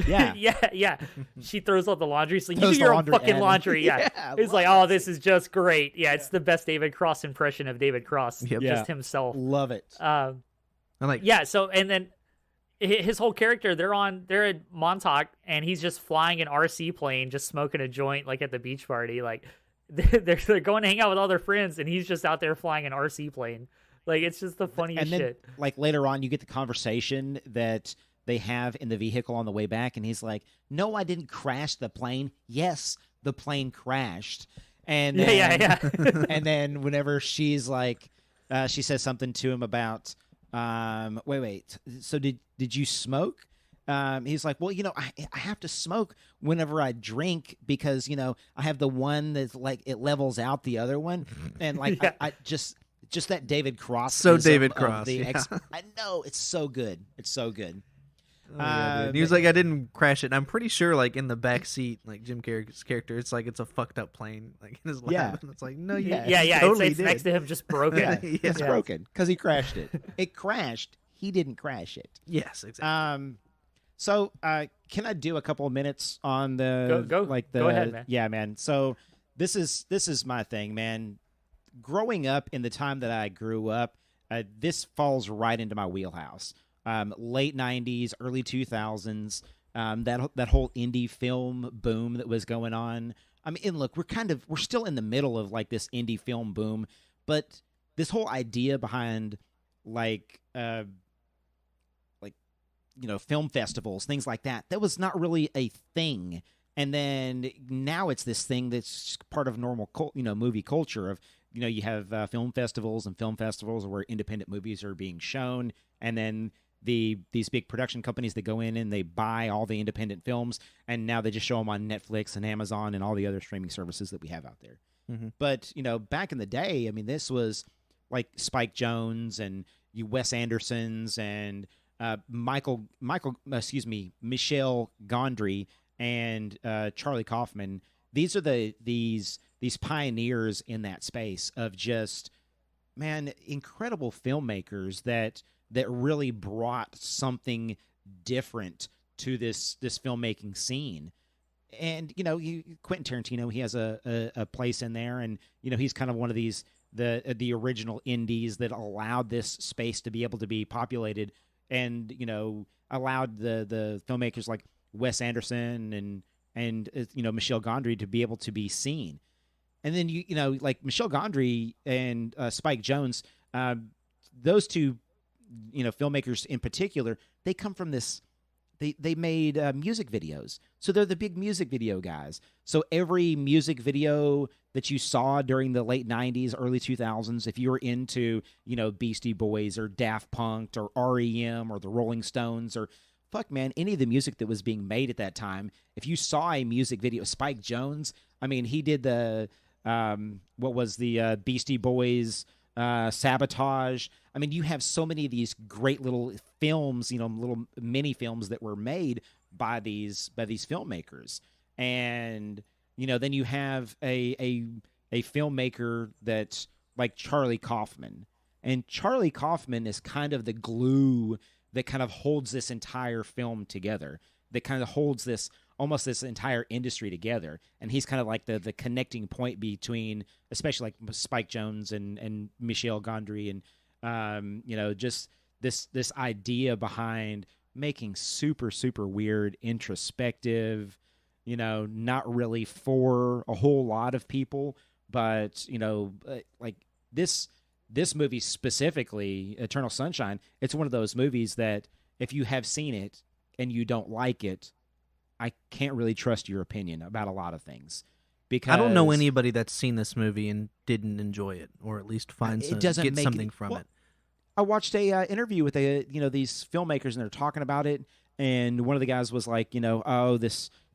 Yeah. yeah. She throws out the laundry. She's like, you Throws do the your own laundry fucking in. laundry. Yeah. Yeah, It's like, love oh, this is just great. Yeah, it's the best David Cross impression of David Cross. Yep. Yeah. Just himself. Love it. I'm like, Yeah, so, and then his whole character, they're at Montauk, and he's just flying an RC plane, just smoking a joint, like at the beach party. Like, they're going to hang out with all their friends, and he's just out there flying an RC plane. Like, it's just the funniest And then, shit. like, later on, you get the conversation that they have in the vehicle on the way back, and he's like, "No, I didn't crash the plane. Yes, the plane crashed." And then, Yeah. and then whenever she's like, she says something to him about, wait. So did you smoke? He's like, well, I have to smoke whenever I drink because, I have the one that's like, it levels out the other one. And like, Yeah. I just that David Cross. So David Cross, I know. It's so good. It's so good. oh, yeah, dude. He was like, I didn't crash it. And I'm pretty sure, like, in the back seat, like Jim Carrey's character, it's like it's a fucked up plane, like in his lap. Yeah. And it's like, no, you Yeah. totally It's next to him, just broken. Yeah, Yeah. it's broken because he crashed it. It crashed. He didn't crash it. Yes, exactly. So, can I do a couple of minutes on the Go ahead, man. Yeah, man. So, this is my thing, man. Growing up in the time that I grew up, this falls right into my wheelhouse. Late '90s, early 2000s. That whole indie film boom that was going on. I mean, and look, we're still in the middle of like this indie film boom, but this whole idea behind film festivals, things like that was not really a thing. And then now it's this thing that's part of normal, movie culture of, you have film festivals where independent movies are being shown. And then these big production companies that go in and they buy all the independent films. And now they just show them on Netflix and Amazon and all the other streaming services that we have out there. Mm-hmm. But, back in the day, I mean, this was like Spike Jonze and Wes Anderson's and Michel Gondry and Charlie Kaufman. These are these pioneers in that space of just, man, incredible filmmakers that really brought something different to this filmmaking scene. And Quentin Tarantino, he has a place in there, and he's kind of one of these the original indies that allowed this space to be able to be populated, and allowed the filmmakers like Wes Anderson and Michel Gondry to be able to be seen. And then like Michel Gondry and Spike Jonze, those two filmmakers in particular, they come from this they made music videos. So they're the big music video guys. So every music video that you saw during the late 90s, early 2000s, if you were into, Beastie Boys or Daft Punk or REM or the Rolling Stones or fuck, man, any of the music that was being made at that time, if you saw a music video, Spike Jonze, I mean, he did the, what was the Beastie Boys Sabotage. I mean, you have so many of these great little films, little mini films that were made by these filmmakers. And, then you have a filmmaker that's like Charlie Kaufman. And Charlie Kaufman is kind of the glue that kind of holds this entire film together, that kind of holds this entire industry together. And he's kind of like the connecting point between, especially like Spike Jonze and Michel Gondry and, just this idea behind making super, super weird, introspective, not really for a whole lot of people, but, like this movie specifically, Eternal Sunshine, it's one of those movies that if you have seen it and you don't like it, I can't really trust your opinion about a lot of things. Because I don't know anybody that's seen this movie and didn't enjoy it, or at least get something from it. I watched a interview with these filmmakers, and they're talking about it, and one of the guys was like,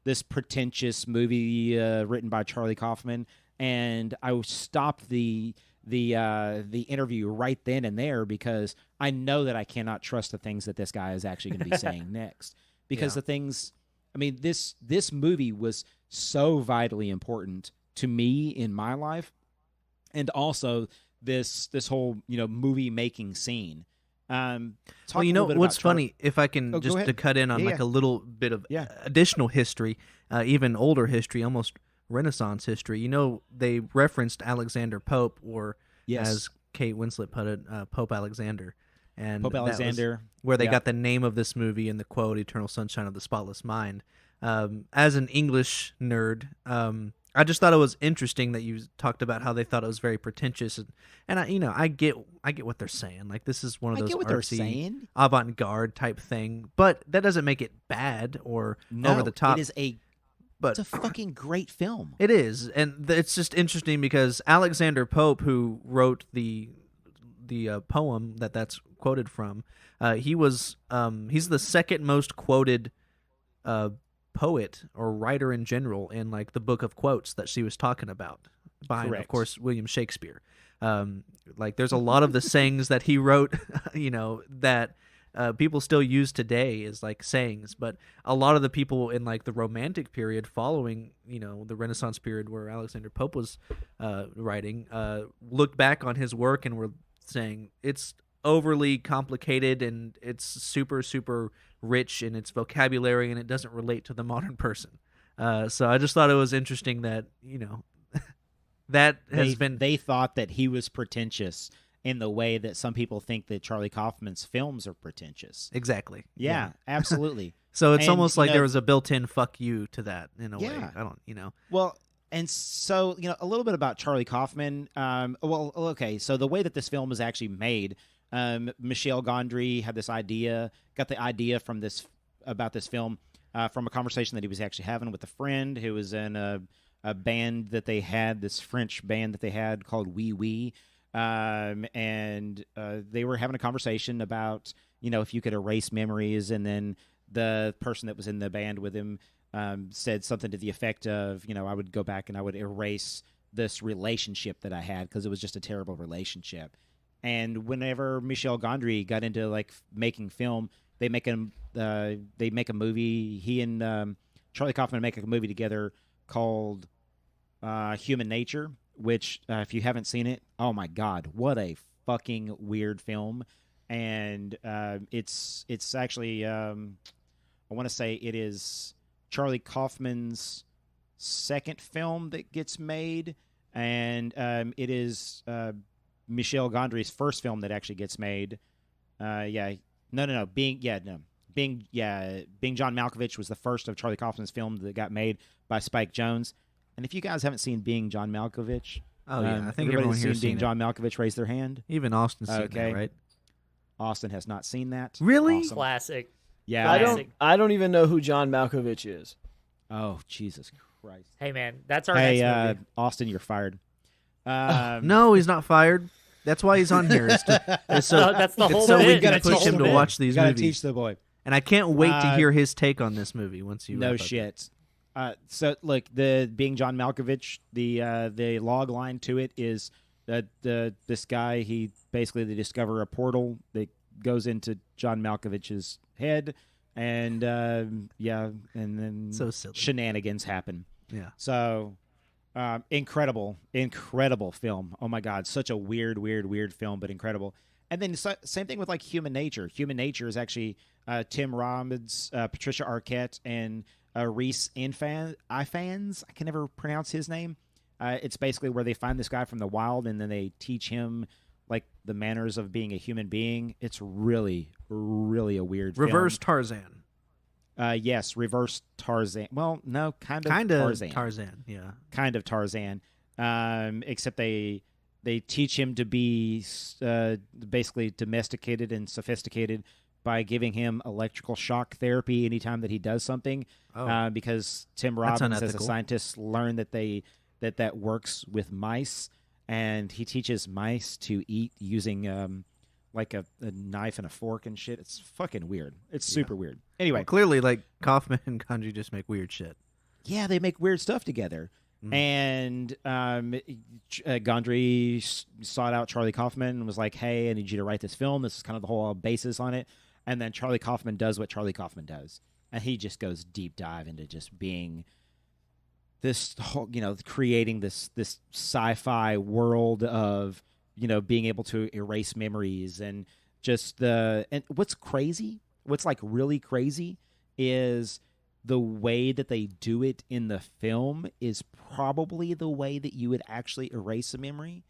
this pretentious movie written by Charlie Kaufman, and I stopped the interview right then and there because I know that I cannot trust the things that this guy is actually going to be saying next. Because the things, I mean, this movie was so vitally important to me in my life, and also this whole movie making scene. What's funny, if I can just to cut in on a little bit of additional history, even older history, almost Renaissance history. They referenced Alexander Pope, or as Kate Winslet put it, Pope Alexander. And Pope Alexander, where they got the name of this movie in the quote, "Eternal Sunshine of the Spotless Mind." As an English nerd, I just thought it was interesting that you talked about how they thought it was very pretentious, and I get what they're saying. Like, this is one of those artsy, avant-garde type thing, but that doesn't make it bad or over the top. It's a fucking great film. It is, and it's just interesting because Alexander Pope, who wrote the poem that's quoted from, he's the second most quoted poet or writer in general in like the book of quotes that she was talking about, behind, Correct. Of course, William Shakespeare. Like, there's a lot of the sayings that he wrote, that people still use today as like sayings, but a lot of the people in like the Romantic period following, the Renaissance period where Alexander Pope was writing, looked back on his work and were saying it's overly complicated and it's super, super rich in its vocabulary and it doesn't relate to the modern person. So I just thought it was interesting that, that they thought that he was pretentious in the way that some people think that Charlie Kaufman's films are pretentious. Exactly. Yeah. Absolutely. So it's almost like there was a built-in fuck you to that in a way. I don't. Well, and so, a little bit about Charlie Kaufman. So the way that this film was actually made, Michel Gondry had this idea, got the idea about this film from a conversation that he was actually having with a friend who was in a band that they had, this French band that they had called Wee Wee. And they were having a conversation about, if you could erase memories, and then the person that was in the band with him said something to the effect of, I would go back and I would erase this relationship that I had because it was just a terrible relationship. And whenever Michel Gondry got into like making film, they make a movie. He and Charlie Kaufman make a movie together called Human Nature, which if you haven't seen it, oh my God, what a fucking weird film. And it's actually I want to say it is Charlie Kaufman's second film that gets made, and it is Michel Gondry's first film that actually gets made. Being John Malkovich was the first of Charlie Kaufman's film that got made by Spike Jonze. And if you guys haven't seen Being John Malkovich, I think everyone here seen Being John Malkovich, raise their hand. Even Austin's seen that, right? Austin has not seen that. Really? Awesome. Classic. Yeah. I don't even know who John Malkovich is. Oh, Jesus Christ. Hey, man, that's our next movie. Austin, you're fired. No, he's not fired. That's why he's on here. That's the whole so we bit. can That's push the him whole to bit. watch these Gotta movies. teach the boy. And I can't wait to hear his take on this movie once you No wrap up. shit. So look, being John Malkovich, the log line to it is that this guy, they discover a portal that goes into John Malkovich's head, and and then So silly. shenanigans happen. Yeah. So incredible film. Oh my God, such a weird film, but incredible. And then same thing with like Human Nature. Human Nature is actually Tim Robbins, Patricia Arquette, and Reese Ifans. I can never pronounce his name. It's basically where they find this guy from the wild, and then they teach him like the manners of being a human being. It's really a weird Reverse film. Tarzan. Yes, reverse Tarzan. Well, no, kind of Tarzan, yeah. Kind of Tarzan. Except they teach him to be basically domesticated and sophisticated by giving him electrical shock therapy anytime that he does something. Because Tim Robbins, as a scientist, learned that works with mice, and he teaches mice to eat using like a knife and a fork and shit. It's fucking weird. It's super weird. Anyway, Well, clearly, like Kaufman and Gondry just make weird shit. yeah, they make weird stuff together. And Gondry sought out Charlie Kaufman and was like, hey, I need you to write this film. This is kind of the whole basis on it. And then Charlie Kaufman does what Charlie Kaufman does. And he just goes deep dive into just being this whole, creating this sci-fi world of, being able to erase memories and just and what's like really crazy is the way that they do it in the film is probably the way that you would actually erase a memory.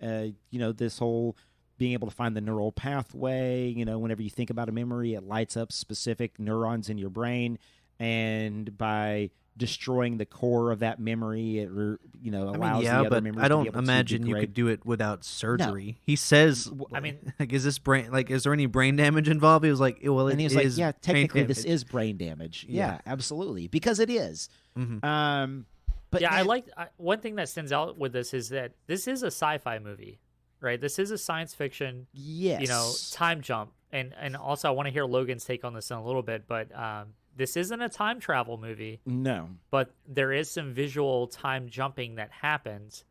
This whole being able to find the neural pathway, whenever you think about a memory, it lights up specific neurons in your brain. And by destroying the core of that memory, it allows the other memories I to be don't able imagine to you degrade. could do it without surgery. No. He says, I mean, like, is there any brain damage involved? He was like, well, and he was like, yeah, technically this is brain damage. Yeah, absolutely, because it is. Mm-hmm. But yeah, one thing that stands out with this is that this is a sci-fi movie, right? This is a science fiction, time jump, and also I want to hear Logan's take on this in a little bit, but this isn't a time travel movie. No, but there is some visual time jumping that happens.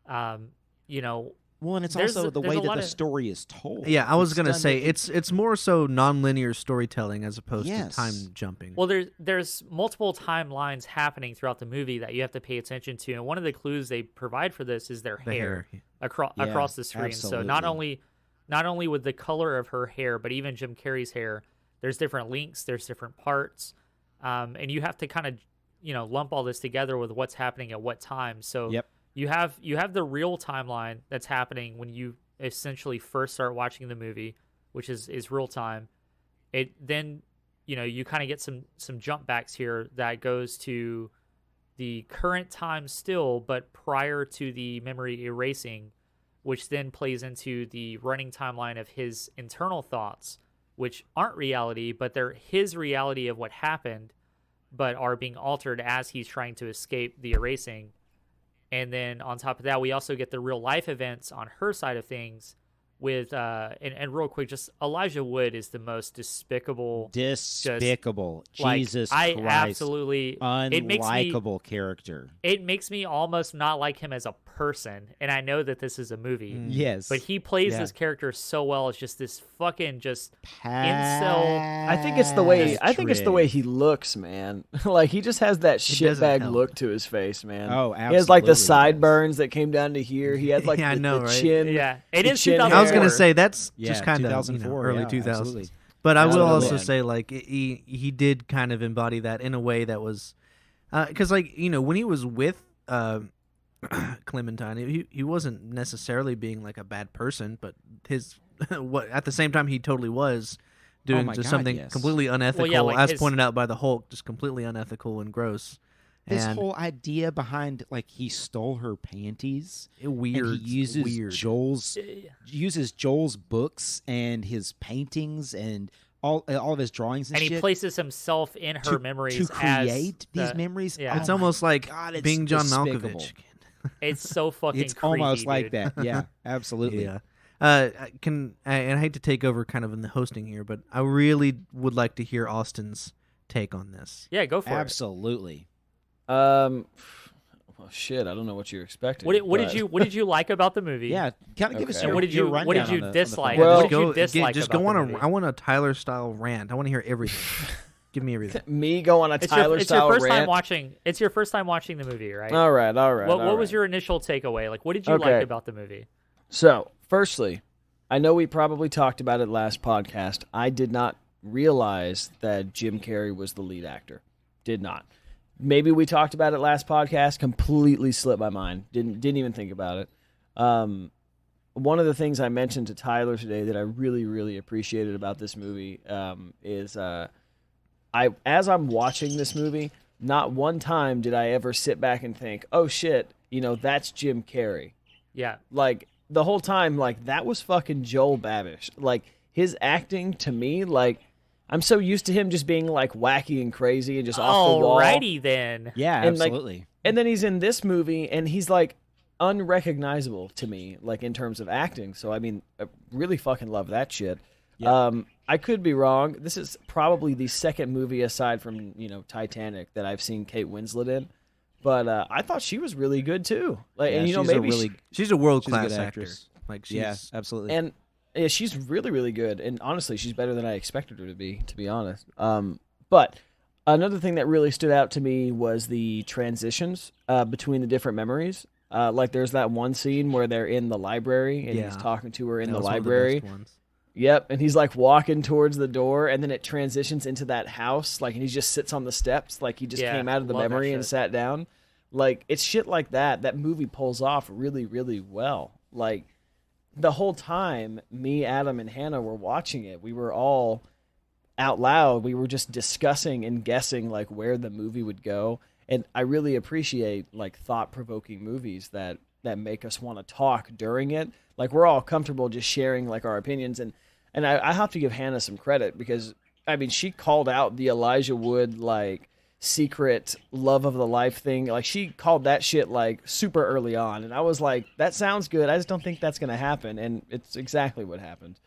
Well, and it's also the way that the story is told. Yeah, I was gonna say it's more so nonlinear storytelling as opposed to time jumping. Well, there's multiple timelines happening throughout the movie that you have to pay attention to, and one of the clues they provide for this is their hair across the screen. Absolutely. So not only with the color of her hair, but even Jim Carrey's hair, there's different links, there's different parts, and you have to kind of lump all this together with what's happening at what time. So you have the real timeline that's happening when you essentially first start watching the movie, which is real time. It then you kind of get some jump backs here that goes to the current time still, but prior to the memory erasing, which then plays into the running timeline of his internal thoughts, which aren't reality, but they're his reality of what happened, but are being altered as he's trying to escape the erasing. And then on top of that, we also get the real life events on her side of things with, and real quick, just Elijah Wood is the most despicable. Jesus Christ. I absolutely, unlikable character. It makes me almost not like him as a person. And I know that this is a movie. Yes. But he plays this character so well. It's just this fucking just incel. I think it's the way he looks, man. Like he just has that shitbag look to his face, man. Oh, absolutely. He has like the sideburns that came down to here. He had like the chin. Yeah. It is chin 2004. I was gonna say that's just kind of early 2000s. Absolutely. But I will also say like he did kind of embody that in a way that was because when he was with Clementine, he wasn't necessarily being like a bad person, but his at the same time he totally was doing something completely unethical, as pointed out by the Hulk, just completely unethical and gross. This whole idea behind like he stole her panties. Weird. And he uses Joel's books and his paintings and all of his drawings and he shit. places himself in her memories to create as these memories. Yeah. It's almost like God, being John despicable. Malkovich. It's so fucking It's creepy, almost like dude. that. Yeah, absolutely. Yeah. And I hate to take over kind of in the hosting here, but I really would like to hear Austin's take on this. Yeah, go for it. Absolutely. Well, shit, I don't know what you're expecting. What did you like about the movie? Yeah, kind of give us Okay. your, What did your you rundown dislike? on the Well, film. what did you dislike Just about go on the a. movie? I want a Tyler style rant. I want to hear everything. Give me everything. Me go on a It's Tyler your style first time rant? watching. It's your first time watching the movie, right? All right. What was your initial takeaway? Like, what did you Okay. like about the movie? So, firstly, I know we probably talked about it last podcast. I did not realize that Jim Carrey was the lead actor. Did not. Maybe we talked about it last podcast. Completely slipped my mind. Didn't even think about it. One of the things I mentioned to Tyler today that I really, really appreciated about this movie is as I'm watching this movie, not one time did I ever sit back and think, "Oh shit, that's Jim Carrey." Yeah. Like the whole time, like that was fucking Joel Babish. Like his acting to me, like I'm so used to him just being like wacky and crazy and just off the wall. Alrighty then. Yeah, And, like, absolutely. And then he's in this movie and he's like unrecognizable to me, like in terms of acting. So I mean, I really fucking love that shit. Yeah. I could be wrong. This is probably the second movie aside from Titanic that I've seen Kate Winslet in. But I thought she was really good too. Like, Yeah, and she's maybe a really She's a world she's a class good actor. actress. Like she's Yeah, absolutely. and yeah, she's really, really good. And honestly, she's better than I expected her to be honest. But another thing that really stood out to me was the transitions between the different memories. Like there's that one scene where they're in the library and he's talking to her in that the was one of the library. best ones. Yep, and he's like walking towards the door, and then it transitions into that house, like, and he just sits on the steps, like he just Yeah, came out of the love that memory and shit. sat down. Like it's shit like that. That movie pulls off really, really well. Like the whole time, me, Adam, and Hannah were watching it. We were all out loud. We were just discussing and guessing like where the movie would go. And I really appreciate like thought-provoking movies that make us want to talk during it. Like we're all comfortable just sharing like our opinions, and I have to give Hannah some credit because I mean she called out the Elijah Wood like secret love of the life thing. Like she called that shit like super early on, and I was like, that sounds good. I just don't think that's gonna happen, and it's exactly what happened.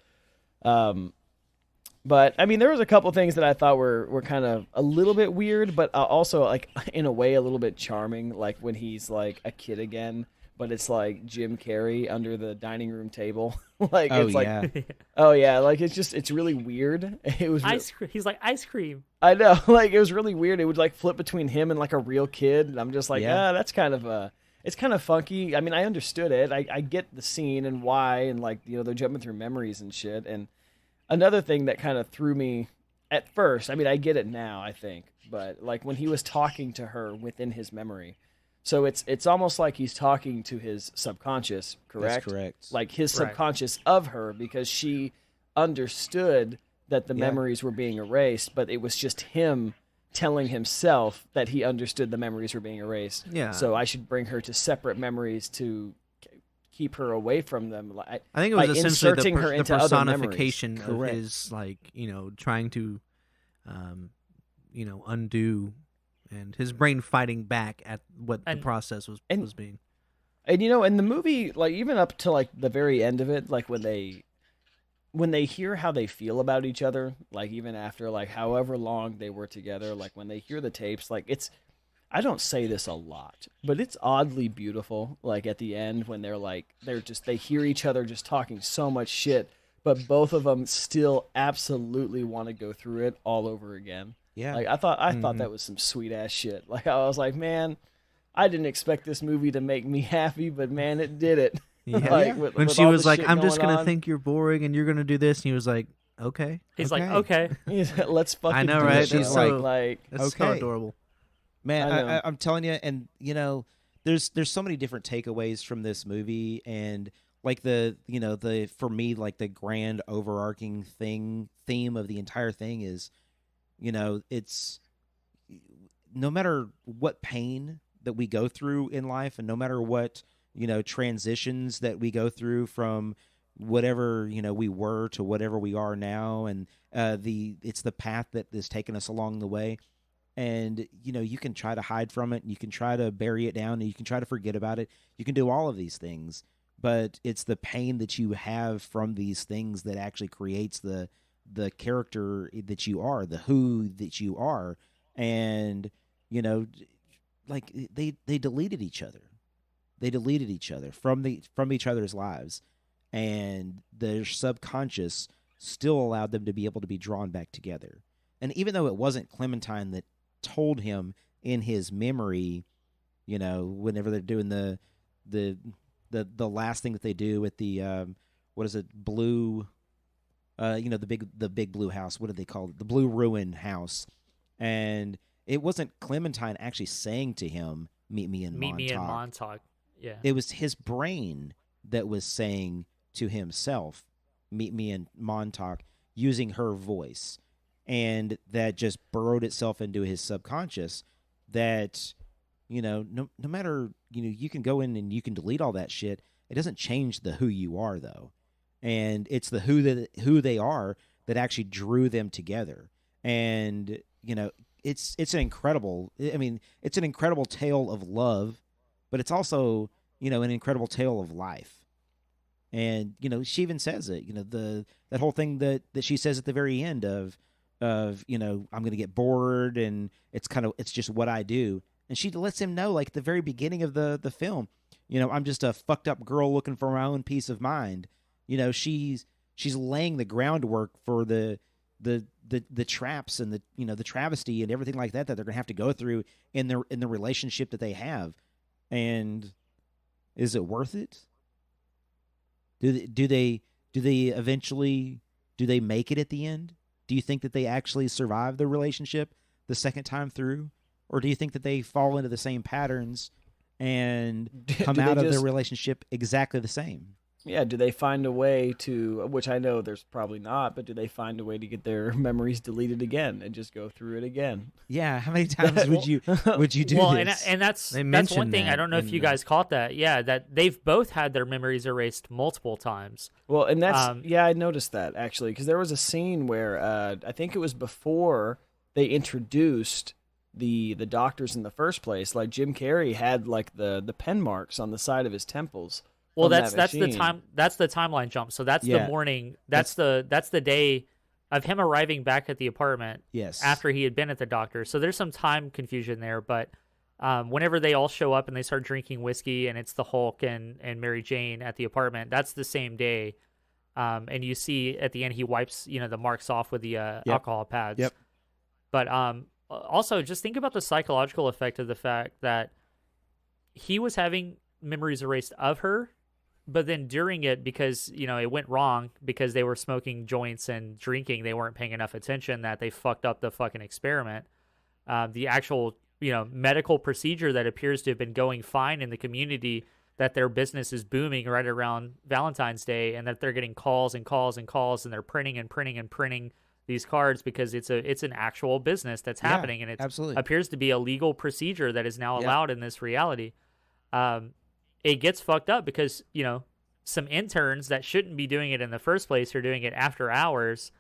But I mean, there was a couple things that I thought were kind of a little bit weird, but also like in a way a little bit charming. Like when he's like a kid again, but it's like Jim Carrey under the dining room table. Like Oh, it's like, yeah. oh yeah, like it's really weird. It was. Ice cream. He's like ice cream. I know, like it was really weird. It would like flip between him and like a real kid, and I'm just like, Yeah. that's kind of it's kind of funky. I mean, I understood it. I get the scene and why, and like they're jumping through memories and shit. And another thing that kind of threw me at first, I mean, I get it now, I think, but like when he was talking to her within his memory, so it's almost like he's talking to his subconscious, correct? That's correct. Like his Right. subconscious of her, because she understood that the Yeah. memories were being erased, but it was just him telling himself that he understood the memories were being erased. Yeah. So I should bring her to separate memories to keep her away from them. I think it was by essentially inserting her the into other memories. personification of Correct. his, like, trying to, undo, and his brain fighting back at what the And- process was being. And in the movie, like even up to like the very end of it, like when they hear how they feel about each other, like even after like however long they were together, like when they hear the tapes, like I don't say this a lot, but it's oddly beautiful. Like at the end when they hear each other just talking so much shit, but both of them still absolutely want to go through it all over again. Yeah. Like I thought that was some sweet ass shit. Like I was like, man, I didn't expect this movie to make me happy, but man, it did it. Yeah. Like, with When with she all was the like, shit "I'm just going gonna on. think you're boring, and you're gonna do this," and he was like, "Okay." He's like, okay. Let's fucking. I know, do right? it. She's She's like- like, That's so Okay. adorable. Man, I know. I'm telling you, and there's so many different takeaways from this movie, and like the for me, like the grand overarching theme of the entire thing is, it's no matter what pain that we go through in life, and no matter what transitions that we go through from whatever we were to whatever we are now, and it's the path that has taken us along the way. And you can try to hide from it, and you can try to bury it down, and you can try to forget about it. You can do all of these things, but it's the pain that you have from these things that actually creates the character that you are, the who that you are. And like they deleted each other. They deleted each other from each other's lives, and their subconscious still allowed them to be able to be drawn back together. And even though it wasn't Clementine that told him in his memory, whenever they're doing the last thing that they do at the what is it, blue, the big blue house. What do they call it? The blue ruin house. And it wasn't Clementine actually saying to him, "Meet me in Montauk." Yeah, it was his brain that was saying to himself, "Meet me in Montauk," using her voice. And that just burrowed itself into his subconscious that, no matter, you can go in and you can delete all that shit. It doesn't change the who you are, though. And it's the who they are that actually drew them together. And, it's an incredible tale of love, but it's also, an incredible tale of life. And, she even says it, that whole thing that she says at the very end of, I'm going to get bored, and it's just what I do. And she lets him know, like, at the very beginning of the film, I'm just a fucked up girl looking for my own peace of mind. She's laying the groundwork for the traps and the travesty and everything like that they're going to have to go through in the relationship that they have. And is it worth it? Do they eventually make it at the end? Do you think that they actually survive the relationship the second time through? Or do you think that they fall into the same patterns and come out of their relationship exactly the same? Yeah, do they find a way to, which I know there's probably not, but do they find a way to get their memories deleted again and just go through it again? Yeah, how many times would you do this? And that's one thing. I don't know if you guys caught that. Yeah, that they've both had their memories erased multiple times. Well, and that's, I noticed that, actually, because there was a scene where I think it was before they introduced the doctors in the first place. Like, Jim Carrey had, like, the pen marks on the side of his temples. Well, that's the timeline jump. So that's the morning. That's the day of him arriving back at the apartment. Yes. After he had been at the doctor. So there's some time confusion there. But whenever they all show up and they start drinking whiskey, and it's the Hulk and Mary Jane at the apartment, that's the same day. And you see at the end he wipes the marks off with the alcohol pads. Yep. But also just think about the psychological effect of the fact that he was having memories erased of her. But then during it, because, it went wrong because they were smoking joints and drinking, they weren't paying enough attention, that they fucked up the fucking experiment. The actual, medical procedure that appears to have been going fine in the community, that their business is booming right around Valentine's Day, and that they're getting calls and calls and calls, and they're printing and printing and printing these cards because it's an actual business that's happening, and it appears to be a legal procedure that is now allowed in this reality. It gets fucked up because, some interns that shouldn't be doing it in the first place are doing it after hours,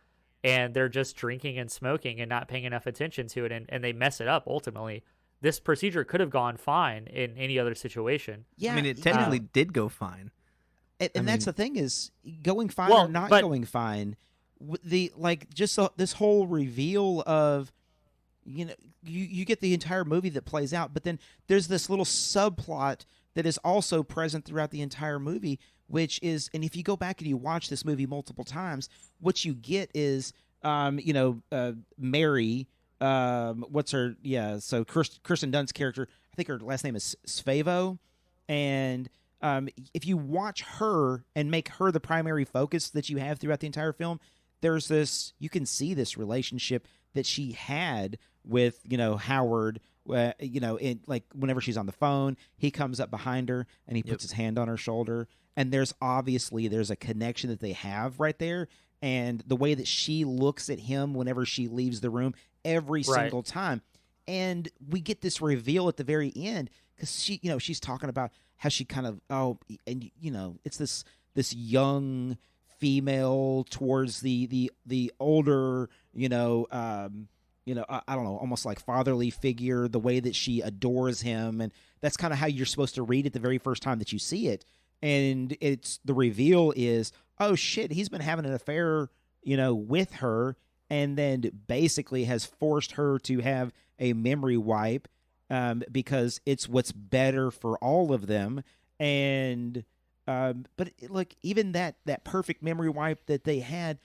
and they're just drinking and smoking and not paying enough attention to it, and they mess it up ultimately. This procedure could have gone fine in any other situation. Yeah, I mean, it technically did go fine. And that's the thing, is going fine or not going fine. This whole reveal of, you get the entire movie that plays out, but then there's this little subplot that is also present throughout the entire movie, which is, and if you go back and you watch this movie multiple times, what you get is, Mary, so Kirsten Dunst's character, I think her last name is Svevo, and if you watch her and make her the primary focus that you have throughout the entire film, there's this, you can see this relationship that she had with, Howard. Whenever she's on the phone, he comes up behind her and he puts his hand on her shoulder, and there's a connection that they have right there. And the way that she looks at him whenever she leaves the room every single time, and we get this reveal at the very end because she's talking about how she kind of it's this young female towards the older, I don't know, almost like fatherly figure, the way that she adores him. And that's kind of how you're supposed to read it the very first time that you see it. And it's the reveal is, oh shit, he's been having an affair, with her, and then basically has forced her to have a memory wipe because it's what's better for all of them. And but look, even that perfect memory wipe that they had,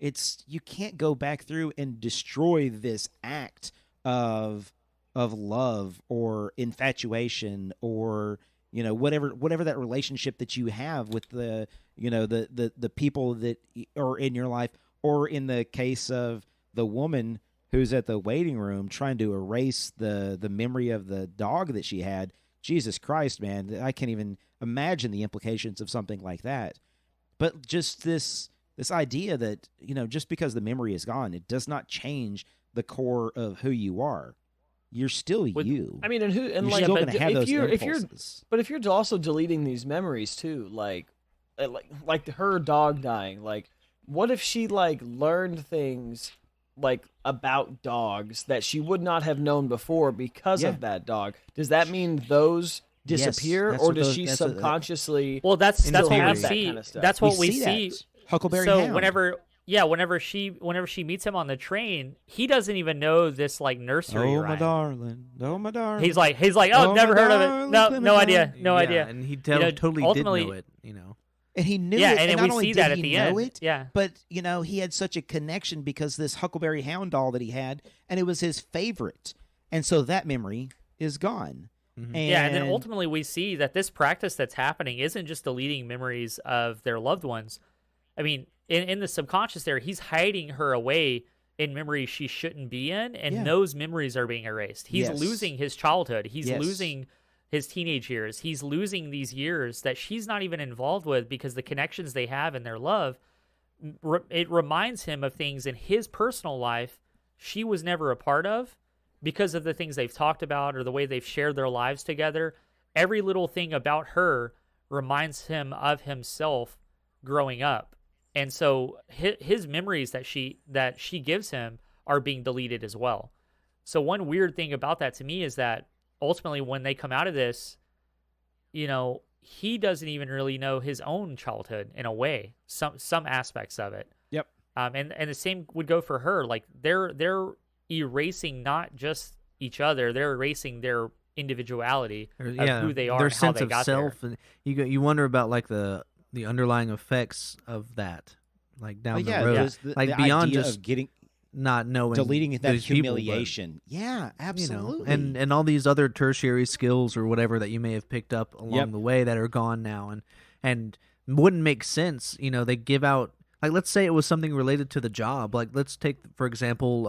you can't go back through and destroy this act of love or infatuation or whatever that relationship that you have with the people that are in your life, or in the case of the woman who's at the waiting room trying to erase the memory of the dog that she had. Jesus Christ, man, I can't even imagine the implications of something like that. But just this idea that, just because the memory is gone, it does not change the core of who you are. You're still you. I mean, and you're still going to have those impulses. But if you're also deleting these memories too, like her dog dying, like what if she learned things about dogs that she would not have known before because of that dog? Does that mean those disappear, yes, or does she subconsciously? Well, that's what we that see. kind of stuff? That's what we see. Huckleberry So Hound. whenever she meets him on the train, he doesn't even know this nursery rhyme. My darling. He's like, oh, never heard of it. No idea. And he totally did know it. And he knew yeah, it. and not we only see did that at he the know end. It, yeah. But, he had such a connection because this Huckleberry Hound doll that he had, and it was his favorite. And so that memory is gone. Mm-hmm. And then ultimately we see that this practice that's happening isn't just deleting memories of their loved ones. I mean, in the subconscious there, he's hiding her away in memories she shouldn't be in, and those memories are being erased. He's losing his childhood. He's losing his teenage years. He's losing these years that she's not even involved with because the connections they have in their love, it reminds him of things in his personal life she was never a part of because of the things they've talked about or the way they've shared their lives together. Every little thing about her reminds him of himself growing up. And so his memories that she gives him are being deleted as well. So one weird thing about that to me is that ultimately when they come out of this, he doesn't even really know his own childhood in a way, some aspects of it. Yep. And the same would go for her. Like they're erasing not just each other, they're erasing their individuality of who they are their and how sense they of got self, there. And you wonder about the underlying effects of that, down the road, the beyond idea just of getting not knowing, deleting that those people, humiliation. Yeah, absolutely. And all these other tertiary skills or whatever that you may have picked up along the way that are gone now, and wouldn't make sense. They give out, let's say it was something related to the job. Let's take, for example,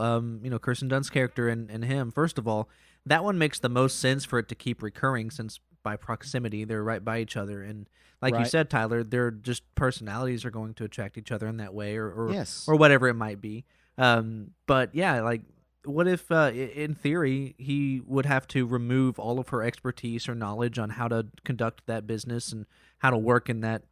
Kirsten Dunst's character and him. First of all, that one makes the most sense for it to keep recurring since by proximity they're right by each other, and you said, Tyler, their just personalities are going to attract each other in that way, or whatever it might be. But yeah, what if in theory he would have to remove all of her expertise or knowledge on how to conduct that business and how to work in that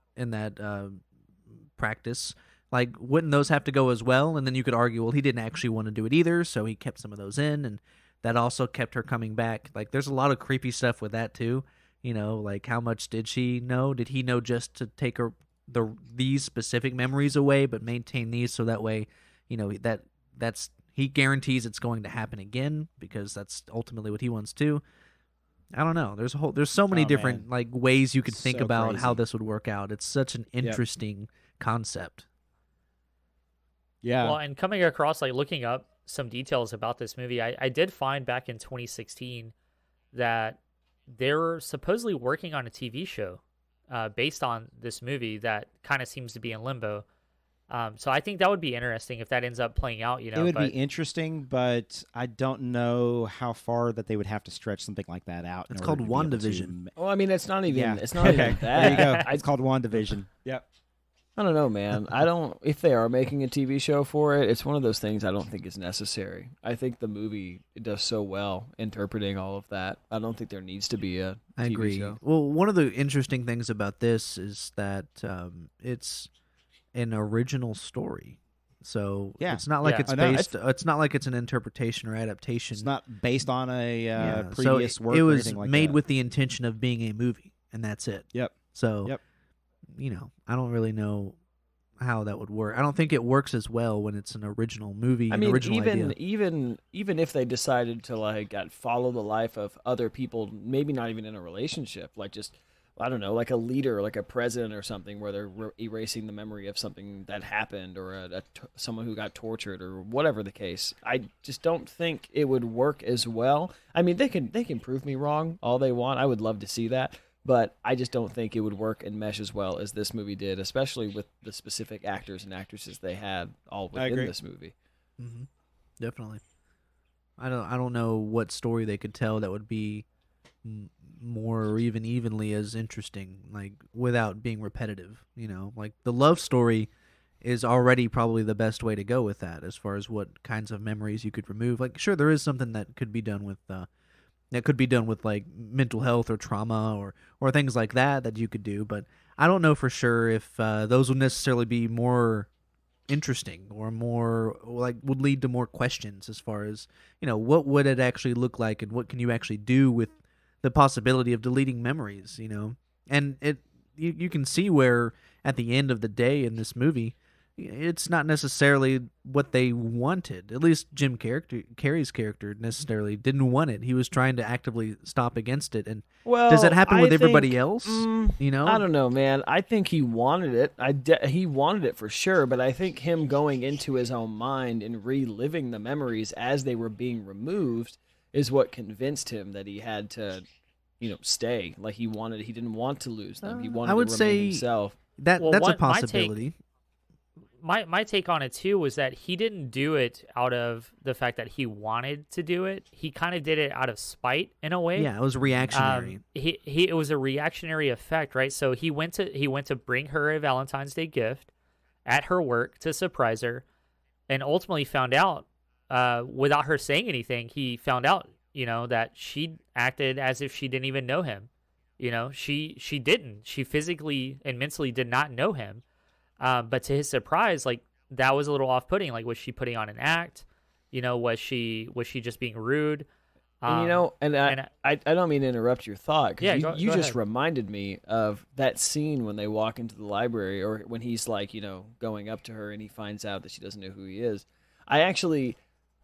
practice? Wouldn't those have to go as well? And then you could argue, well, he didn't actually want to do it either, so he kept some of those in, and that also kept her coming back. There's a lot of creepy stuff with that too. How much did she know? Did he know just to take these specific memories away, but maintain these so that way, that's he guarantees it's going to happen again because that's ultimately what he wants to. I don't know. There's so many different ways you could think about how this would work out. It's such an interesting concept. Yeah. Well, and coming across looking up some details about this movie, I did find back in 2016 that they're supposedly working on a TV show based on this movie that kind of seems to be in limbo. So I think that would be interesting if that ends up playing out. It would be interesting, but I don't know how far that they would have to stretch something like that out. It's called WandaVision. Well, I mean, it's not even. It's not even that. There you go. It's called WandaVision. Yep. I don't know, man. I don't. If they are making a TV show for it, it's one of those things I don't think is necessary. I think the movie does so well interpreting all of that. I don't think there needs to be a I TV agree. show. Well, one of the interesting things about this is that it's an original story. So Yeah. it's not like Yeah. it's I know. based. It's not like it's an interpretation or adaptation. It's not based on a Yeah. previous so work it or was anything like made that. with the intention of being a movie, and that's it. Yep. So, Yep. I don't really know how that would work. I don't think it works as well when it's an original movie. I an mean, original idea. even if they decided to like follow the life of other people, maybe not even in a relationship, like just I don't know, like a leader, like a president or something, where they're erasing the memory of something that happened or someone who got tortured or whatever the case. I just don't think it would work as well. I mean, they can prove me wrong all they want. I would love to see that. But I just don't think it would work and mesh as well as this movie did, especially with the specific actors and actresses they had all within this movie. Mm-hmm. Definitely. I don't know what story they could tell that would be more or even evenly as interesting, like without being repetitive. Like the love story is already probably the best way to go with that, as far as what kinds of memories you could remove. Like, sure, there is something that could be done with. That could be done with like mental health or trauma or things like that you could do, but I don't know for sure if those would necessarily be more interesting or more like would lead to more questions as far as what would it actually look like and what can you actually do with the possibility of deleting memories, and you can see where at the end of the day in this movie it's not necessarily what they wanted. At least Jim Carrey's character necessarily didn't want it. He was trying to actively stop against it. And does that happen with everybody else? I don't know, man. I think he wanted it. He wanted it for sure. But I think him going into his own mind and reliving the memories as they were being removed is what convinced him that he had to, stay. Like he didn't want to lose them. He wanted I would to remain say himself. that's a possibility. My take on it too was that he didn't do it out of the fact that he wanted to do it. He kind of did it out of spite in a way. Yeah, it was reactionary. It was a reactionary effect, right? So he went to bring her a Valentine's Day gift at her work to surprise her, and ultimately found out without her saying anything. He found out, that she acted as if she didn't even know him. She didn't. She physically and mentally did not know him. But to his surprise, like that was a little off-putting. Like, was she putting on an act? Was she just being rude? I don't mean to interrupt your thought. Yeah, you go just ahead. reminded me of that scene when they walk into the library, or when he's like, going up to her and he finds out that she doesn't know who he is.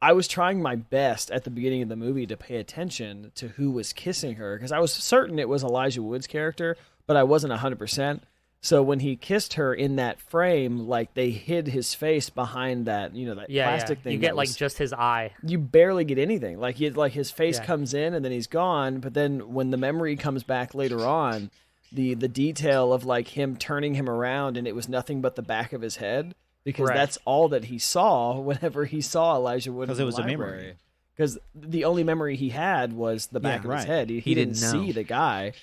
I was trying my best at the beginning of the movie to pay attention to who was kissing her, because I was certain it was Elijah Wood's character, but I wasn't 100%. So when he kissed her in that frame, like they hid his face behind that, that plastic thing. You get like just his eye. You barely get anything. Like his face Yeah. comes in and then he's gone. But then when the memory comes back later on, the detail of like him turning him around and it was nothing but the back of his head, because Right. that's all that he saw whenever he saw Elijah Wood. Because it was a memory. Because the only memory he had was the back of his right. head. He didn't didn't know. see the guy.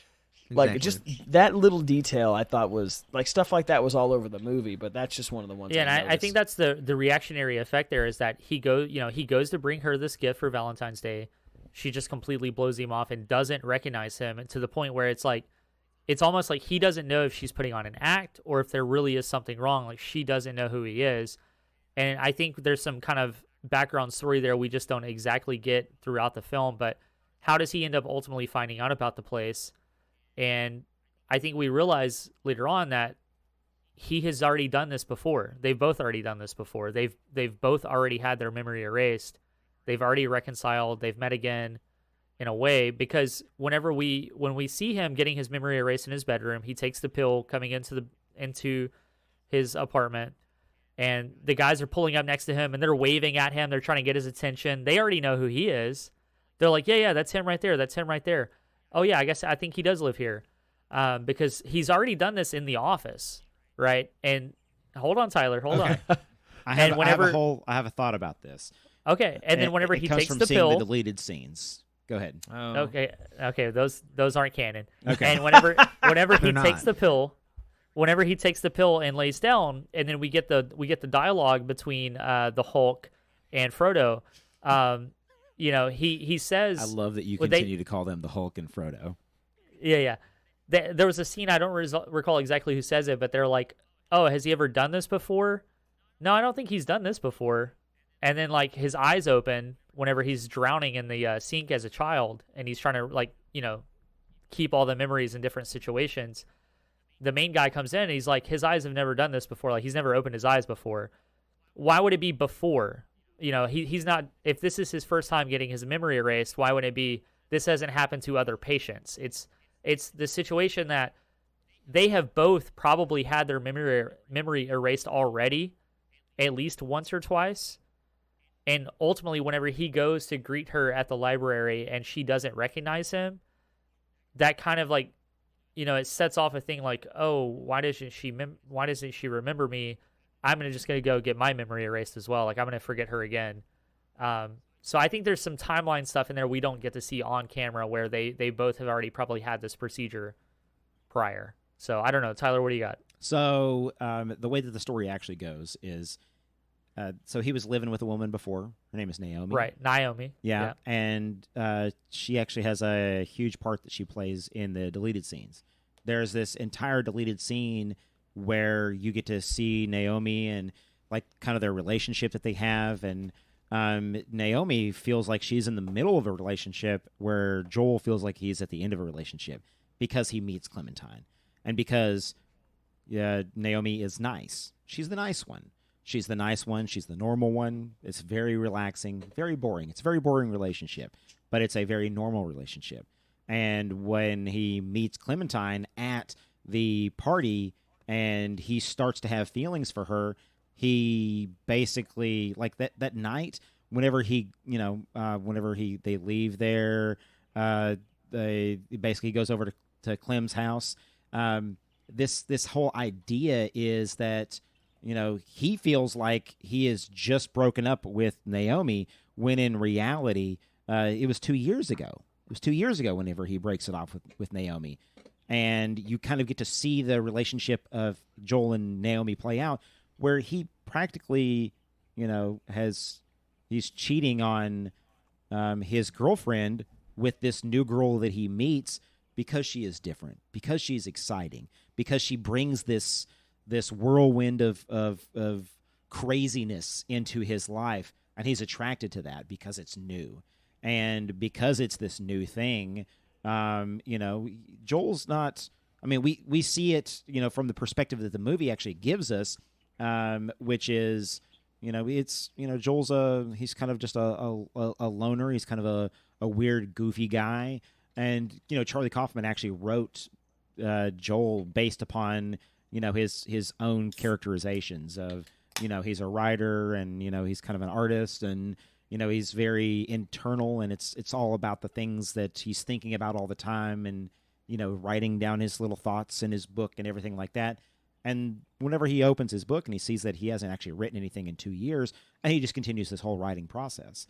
Like, Exactly. just that little detail I thought was, like, stuff like that was all over the movie, but that's just one of the ones Yeah, I and I think that's the reactionary effect there, is that he goes to bring her this gift for Valentine's Day. She just completely blows him off and doesn't recognize him, and to the point where it's almost like he doesn't know if she's putting on an act or if there really is something wrong. Like, she doesn't know who he is. And I think there's some kind of background story there we just don't exactly get throughout the film, but how does he end up ultimately finding out about the place? And I think we realize later on that he has already done this before. They've both already done this before. They've both already had their memory erased. They've already reconciled. They've met again in a way, because when we see him getting his memory erased in his bedroom, he takes the pill coming into his apartment, and the guys are pulling up next to him and they're waving at him. They're trying to get his attention. They already know who he is. They're like, yeah, that's him right there. That's him right there. Oh yeah, I think he does live here, because he's already done this in the office, right? And hold on, Tyler, hold on. I have a thought about this. Okay, and then whenever it he comes takes from the seeing pill, the deleted scenes. Go ahead. okay, those aren't canon. Okay. And whenever he They're takes not. the pill, whenever he takes the pill and lays down, and then we get the dialogue between the Hulk and Frodo. He says, I love that you continue to call them the Hulk and Frodo. Yeah. There was a scene, I don't recall exactly who says it, but they're like, "Oh, has he ever done this before?" No, I don't think he's done this before. And then like his eyes open whenever he's drowning in the sink as a child, and he's trying to keep all the memories in different situations. The main guy comes in and he's like, his eyes have never done this before. Like, he's never opened his eyes before. Why would it be before? He's not, if this is his first time getting his memory erased, why would it be, this hasn't happened to other patients? It's the situation that they have both probably had their memory erased already, at least once or twice. And ultimately, whenever he goes to greet her at the library and she doesn't recognize him, that kind of like, it sets off a thing like, oh, why doesn't she remember me? I'm just going to go get my memory erased as well. Like, I'm going to forget her again. So I think there's some timeline stuff in there we don't get to see on camera where they both have already probably had this procedure prior. So I don't know. Tyler, what do you got? So the way that the story actually goes is, so he was living with a woman before. Her name is Naomi. Right, Naomi. Yeah. And she actually has a huge part that she plays in the deleted scenes. There's this entire deleted scene where you get to see Naomi and like kind of their relationship that they have. And Naomi feels like she's in the middle of a relationship where Joel feels like he's at the end of a relationship because he meets Clementine. And because Naomi is nice. She's the nice one. She's the nice one. She's the normal one. It's very relaxing, very boring. It's a very boring relationship, but it's a very normal relationship. And when he meets Clementine at the party and he starts to have feelings for her, he basically, like that night, whenever they leave there, they basically goes over to Clem's house. This whole idea is that, he feels like he is just broken up with Naomi when in reality, it was 2 years ago. It was 2 years ago whenever he breaks it off with Naomi. And you kind of get to see the relationship of Joel and Naomi play out where he practically, he's cheating on his girlfriend with this new girl that he meets because she is different, because she's exciting, because she brings this whirlwind of craziness into his life, and he's attracted to that because it's new. And because it's this new thing, Joel's not, we see it, from the perspective that the movie actually gives us, which is, Joel's he's kind of just a loner. He's kind of a weird, goofy guy. And, Charlie Kaufman actually wrote Joel based upon, his own characterizations of, he's a writer and, he's kind of an artist and, he's very internal and it's all about the things that he's thinking about all the time and, writing down his little thoughts in his book and everything like that. And whenever he opens his book and he sees that he hasn't actually written anything in 2 years, and he just continues this whole writing process.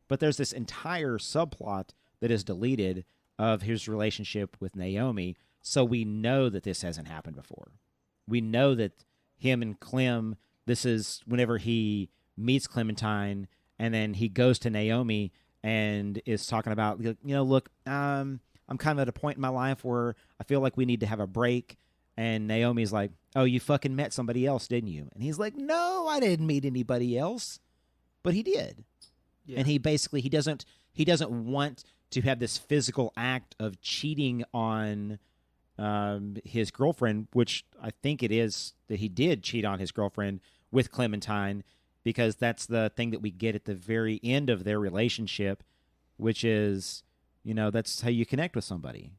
But there's this entire subplot that is deleted of his relationship with Naomi, so we know that this hasn't happened before. We know that him and Clem, this is whenever he meets Clementine, and then he goes to Naomi and is talking about, look, I'm kind of at a point in my life where I feel like we need to have a break. And Naomi's like, oh, you fucking met somebody else, didn't you? And he's like, no, I didn't meet anybody else. But he did. Yeah. And he doesn't want to have this physical act of cheating on his girlfriend, which I think it is that he did cheat on his girlfriend with Clementine, because that's the thing that we get at the very end of their relationship, which is, that's how you connect with somebody.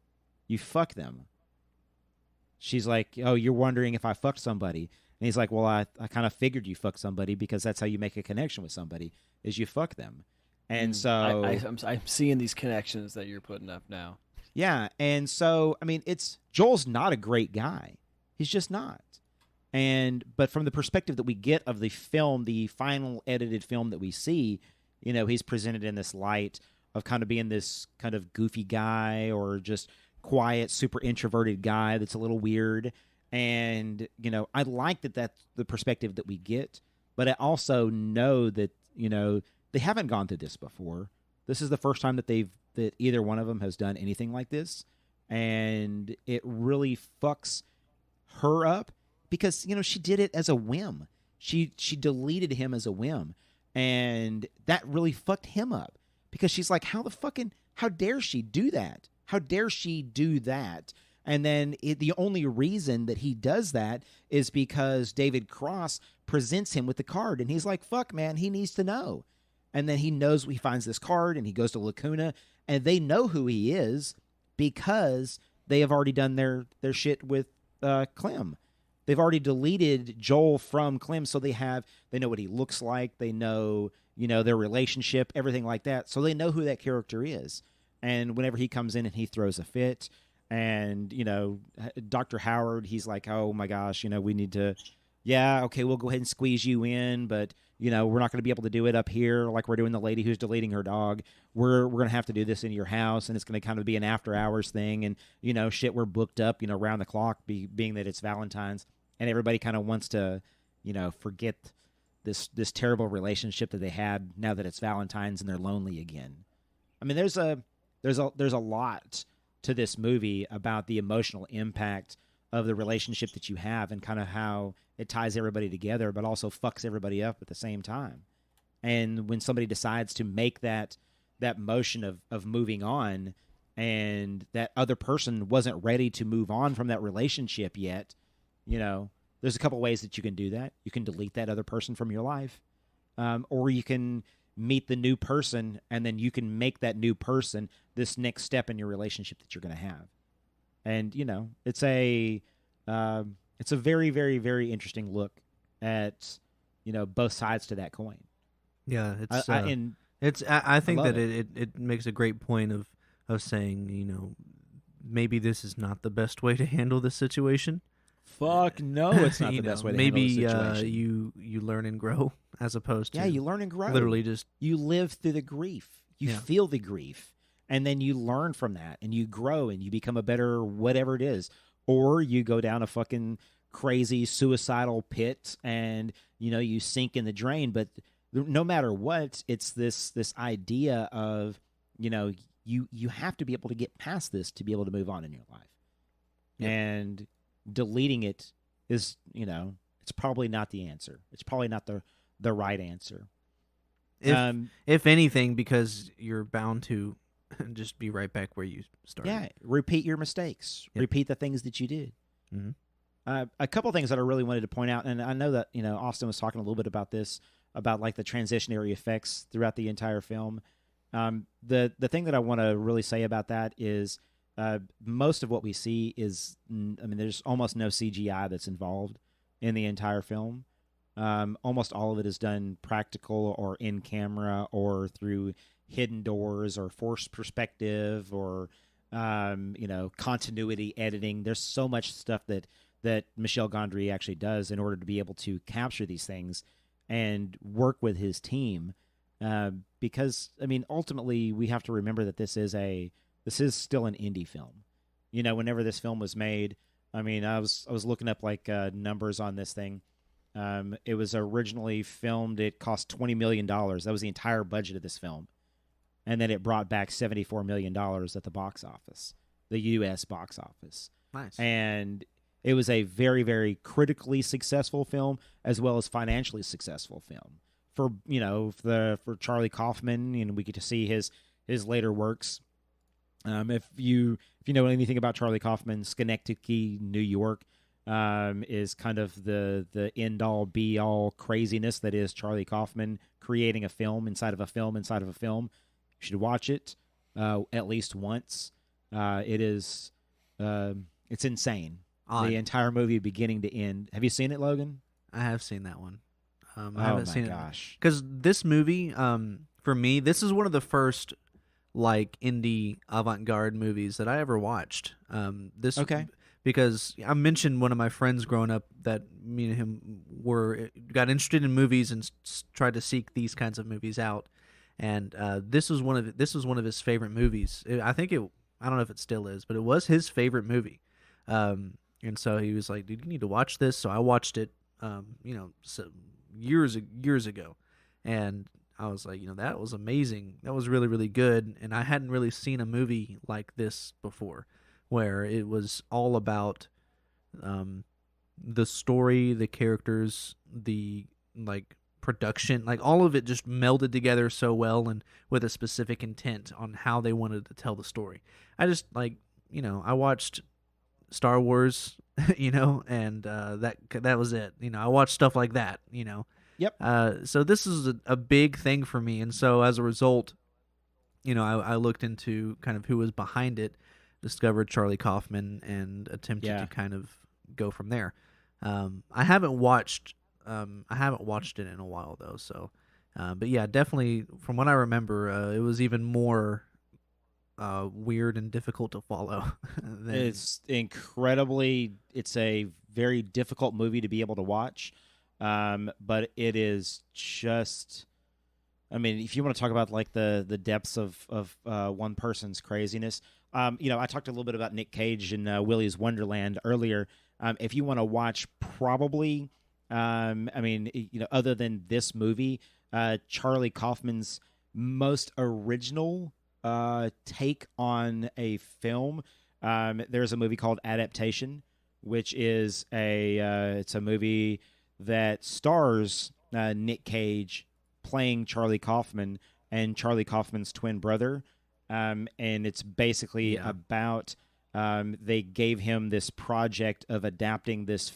You fuck them. She's like, oh, you're wondering if I fucked somebody. And he's like, well, I kind of figured you fucked somebody because that's how you make a connection with somebody, is you fuck them. And so I'm seeing these connections that you're putting up now. Yeah. And so, Joel's not a great guy. He's just not. But from the perspective that we get of the film, the final edited film that we see, he's presented in this light of kind of being this kind of goofy guy or just quiet, super introverted guy that's a little weird. And, I like that that's the perspective that we get, but I also know that, they haven't gone through this before. This is the first time that either one of them has done anything like this. And it really fucks her up because, she did it as a whim. She deleted him as a whim. And that really fucked him up because she's like, how dare she do that? How dare she do that? And then the only reason that he does that is because David Cross presents him with the card. And he's like, fuck, man, he needs to know. And then he finds this card and he goes to Lacuna and they know who he is because they have already done their shit with Clem. They've already deleted Joel from Clem, so they know what he looks like. They know, their relationship, everything like that. So they know who that character is. And whenever he comes in and he throws a fit, and, Dr. Howard, he's like, oh my gosh, we need to, okay, we'll go ahead and squeeze you in, but, we're not going to be able to do it up here like we're doing the lady who's deleting her dog. We're going to have to do this in your house, and it's going to kind of be an after-hours thing, and, we're booked up, around the clock, being that it's Valentine's, and everybody kind of wants to, forget this terrible relationship that they had now that it's Valentine's and they're lonely again. I mean, there's a lot to this movie about the emotional impact of the relationship that you have and kind of how it ties everybody together, but also fucks everybody up at the same time. And when somebody decides to make that motion of moving on, and that other person wasn't ready to move on from that relationship yet, there's a couple ways that you can do that. You can delete that other person from your life, or you can meet the new person, and then you can make that new person this next step in your relationship that you're going to have. And, it's a very, very, very interesting look at, both sides to that coin. Yeah, I think that it makes a great point of saying, maybe this is not the best way to handle this situation. Fuck no, it's not the best way to handle the situation. Maybe you learn and grow as opposed to... Yeah, you learn and grow. Literally just... You live through the grief. You feel the grief. And then you learn from that, and you grow, and you become a better whatever it is. Or you go down a fucking crazy suicidal pit, and, you sink in the drain. But no matter what, it's this idea of, you have to be able to get past this to be able to move on in your life. Yep. And deleting it is, it's probably not the answer. It's probably not the right answer. If anything, because you're bound to just be right back where you started. Yeah, repeat your mistakes. Yep. Repeat the things that you did. Mm-hmm. A couple things that I really wanted to point out, and I know that Austin was talking a little bit about this, about like the transitionary effects throughout the entire film. The thing that I want to really say about that is most of what we see is, there's almost no CGI that's involved in the entire film. Almost all of it is done practical or in camera or through hidden doors or forced perspective or, continuity editing. There's so much stuff that Michel Gondry actually does in order to be able to capture these things and work with his team. Because, ultimately we have to remember that this is still an indie film. Whenever this film was made, I was looking up numbers on this thing. It was originally filmed. It cost $20 million. That was the entire budget of this film. And then it brought back $74 million at the box office, the U.S. box office. Nice. And it was a very, very critically successful film as well as financially successful film. For Charlie Kaufman, we get to see his later works. If you know anything about Charlie Kaufman, Schenectady, New York, is kind of the end all be all craziness that is Charlie Kaufman creating a film inside of a film inside of a film. You should watch it at least once. It's insane. The entire movie, beginning to end. Have you seen it, Logan? I have seen that one. I haven't seen it because this movie, for me, this is one of the first indie avant-garde movies that I ever watched. Because I mentioned one of my friends growing up that me and him got interested in movies and tried to seek these kinds of movies out, and this was one of his favorite movies. I don't know if it still is, but it was his favorite movie. And so he was like, dude, you need to watch this. So I watched it, years ago. And I was like, that was amazing. That was really, really good. And I hadn't really seen a movie like this before, where it was all about the story, the characters, the production, all of it just melded together so well and with a specific intent on how they wanted to tell the story. I just I watched Star Wars, and that was it. I watched stuff like that, Yep. So this is a big thing for me, and so as a result, I looked into kind of who was behind it, discovered Charlie Kaufman, and attempted to kind of go from there. I haven't watched it in a while though, so but yeah, definitely from what I remember, it was even more weird and difficult to follow. It's a very difficult movie to be able to watch, but it is just, if you want to talk about the depths of one person's craziness, I talked a little bit about Nick Cage and Willy's Wonderland earlier. If you want to watch probably, other than this movie, Charlie Kaufman's most original take on a film, there's a movie called Adaptation, which is it's a movie that stars Nick Cage playing Charlie Kaufman and Charlie Kaufman's twin brother, and it's basically about they gave him this project of adapting this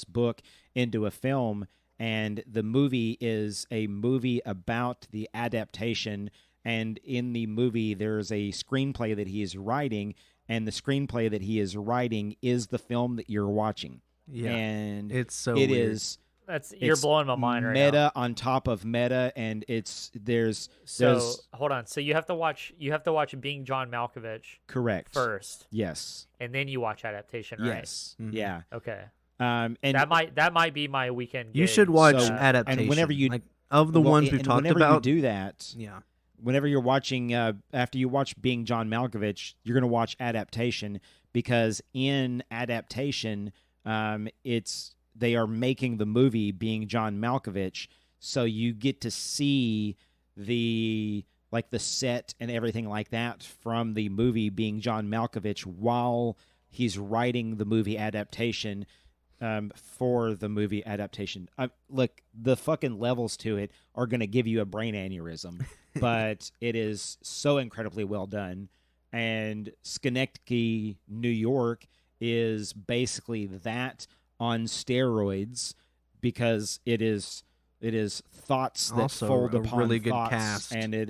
book into a film, and the movie is a movie about the adaptation. And in the movie, there's a screenplay that he is writing, and the screenplay that he is writing is the film that you're watching. Yeah, and it's so it weird. is. You're blowing my mind right now. Meta on top of meta, and there's hold on. So you have to watch Being John Malkovich correct first. Yes, and then you watch Adaptation, right? Yes, yeah. Okay. And that might be my weekend. You gig. should watch Adaptation. And whenever you of the ones we've talked whenever about, you do that, yeah. Whenever you're watching, after you watch Being John Malkovich, you're going to watch Adaptation, because in Adaptation, they are making the movie Being John Malkovich, so you get to see the set and everything like that from the movie Being John Malkovich while he's writing the movie Adaptation. For the movie Adaptation, look, the fucking levels to it are going to give you a brain aneurysm, but it is so incredibly well done. And Schenectady, New York, is basically that on steroids, because it is thoughts that also fold a upon really good thoughts, cast, and it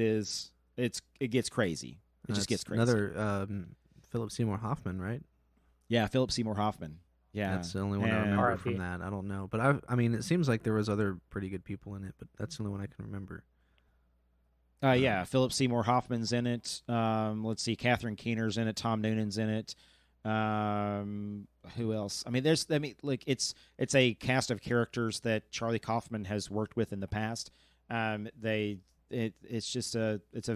gets crazy. It just gets crazy. Another Philip Seymour Hoffman, right? Yeah, Philip Seymour Hoffman. Yeah, that's the only one I remember from that. I don't know, but it seems like there was other pretty good people in it, but that's the only one I can remember. Yeah, Philip Seymour Hoffman's in it. Let's see, Catherine Keener's in it. Tom Noonan's in it. Who else? It's a cast of characters that Charlie Kaufman has worked with in the past. It's a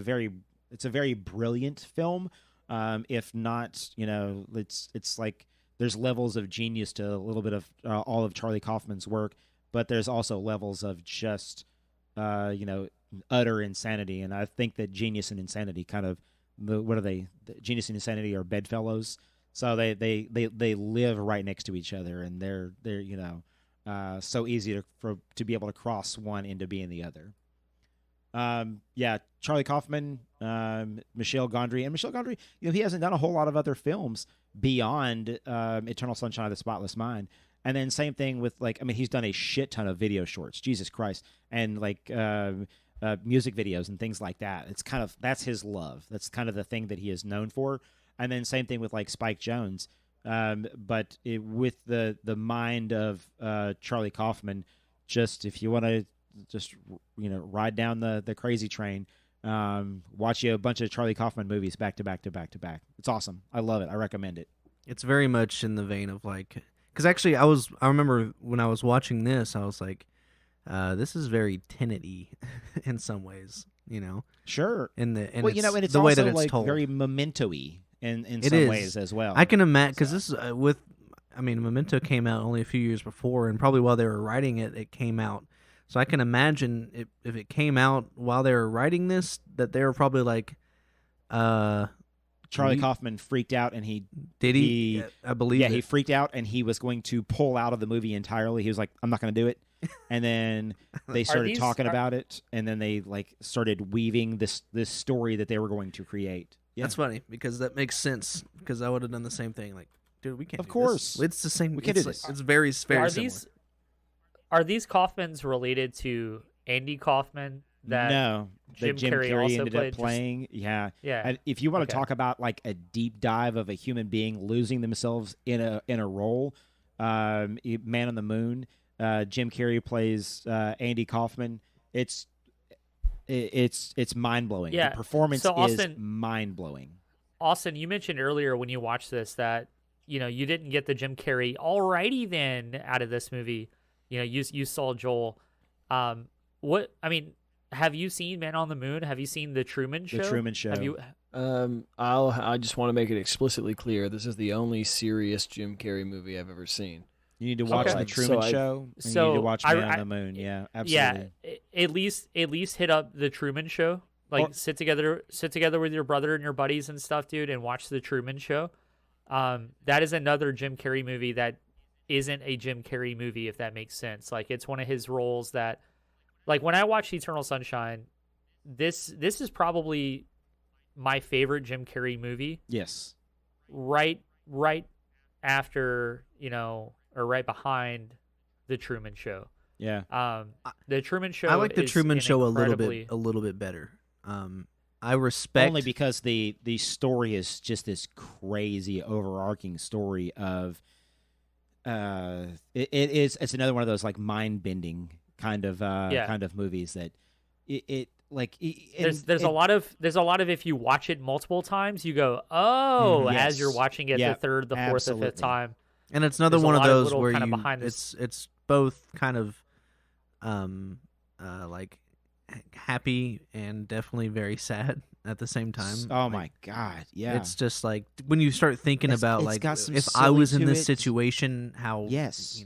very brilliant film. If not, it's like there's levels of genius to a little bit of all of Charlie Kaufman's work, but there's also levels of just utter insanity. And I think that genius and insanity kind of genius and insanity are bedfellows. So they live right next to each other, and they're so easy to be able to cross one into being the other. Charlie Kaufman, Michel Gondry, and Michel Gondry, he hasn't done a whole lot of other films beyond Eternal Sunshine of the Spotless Mind. And then same thing with he's done a shit ton of video shorts, Jesus Christ, and music videos and things like that. It's that's his love. That's kind of the thing that he is known for. And then same thing with Spike Jonze, but with the mind of Charlie Kaufman. Just if you want to ride down the crazy train, watch a bunch of Charlie Kaufman movies back to back to back to back. It's awesome. I love it. I recommend it. It's very much in the vein of because actually I remember when I was watching this, I was like, this is very Tenet-y in some ways, Sure. and and it's the also way that it's told. very Memento-y in It some is. ways as well. I can imagine because this is Memento came out only a few years before, and probably while they were writing it, it came out. So I can imagine if it came out while they were writing this, that they were probably like, Charlie Kaufman freaked out, and he I believe he freaked out, and he was going to pull out of the movie entirely. He was like, I'm not going to do it. And then they started talking about it, and then they like started weaving this story that they were going to create. Yeah. That's funny because that makes sense. Because I would have done the same thing. Like, dude, we can't. Of course, it's the same. We can't do this. It's very similar. Are these Kaufmans related to Andy Kaufman? That Jim Carrey also ended up playing. Yeah. And if you want to talk about like a deep dive of a human being losing themselves in a role, Man on the Moon, Jim Carrey plays Andy Kaufman. It's mind blowing. Yeah. The performance So, Austin, is mind blowing. Austin, you mentioned earlier when you watched this that you didn't get the Jim Carrey alrighty then out of this movie. You saw Joel. Have you seen Man on the Moon? Have you seen The Truman Show? The Truman Show. Have you? I just want to make it explicitly clear. This is the only serious Jim Carrey movie I've ever seen. You need to watch The Truman Show. And you need to watch Man on the Moon. Yeah, absolutely. Yeah, at least hit up The Truman Show. Like sit together with your brother and your buddies and stuff, dude, and watch The Truman Show. That is another Jim Carrey movie that isn't a Jim Carrey movie, if that makes sense. Like it's one of his roles that. Like when I watched Eternal Sunshine, this is probably my favorite Jim Carrey movie. Yes. Right after, or right behind The Truman Show. Yeah. The Truman Show. I like The Truman Show a little bit better. I respect only because the story is just this crazy overarching story of it's another one of those like mind bending kind of movies that there's a lot of if you watch it multiple times you go yes. as you're watching it the third, the fourth, the fifth time, and it's another one of those where it's both kind of like happy and definitely very sad at the same time. Oh my god, yeah. It's just like when you start thinking about it's like if I was in this situation, how yes,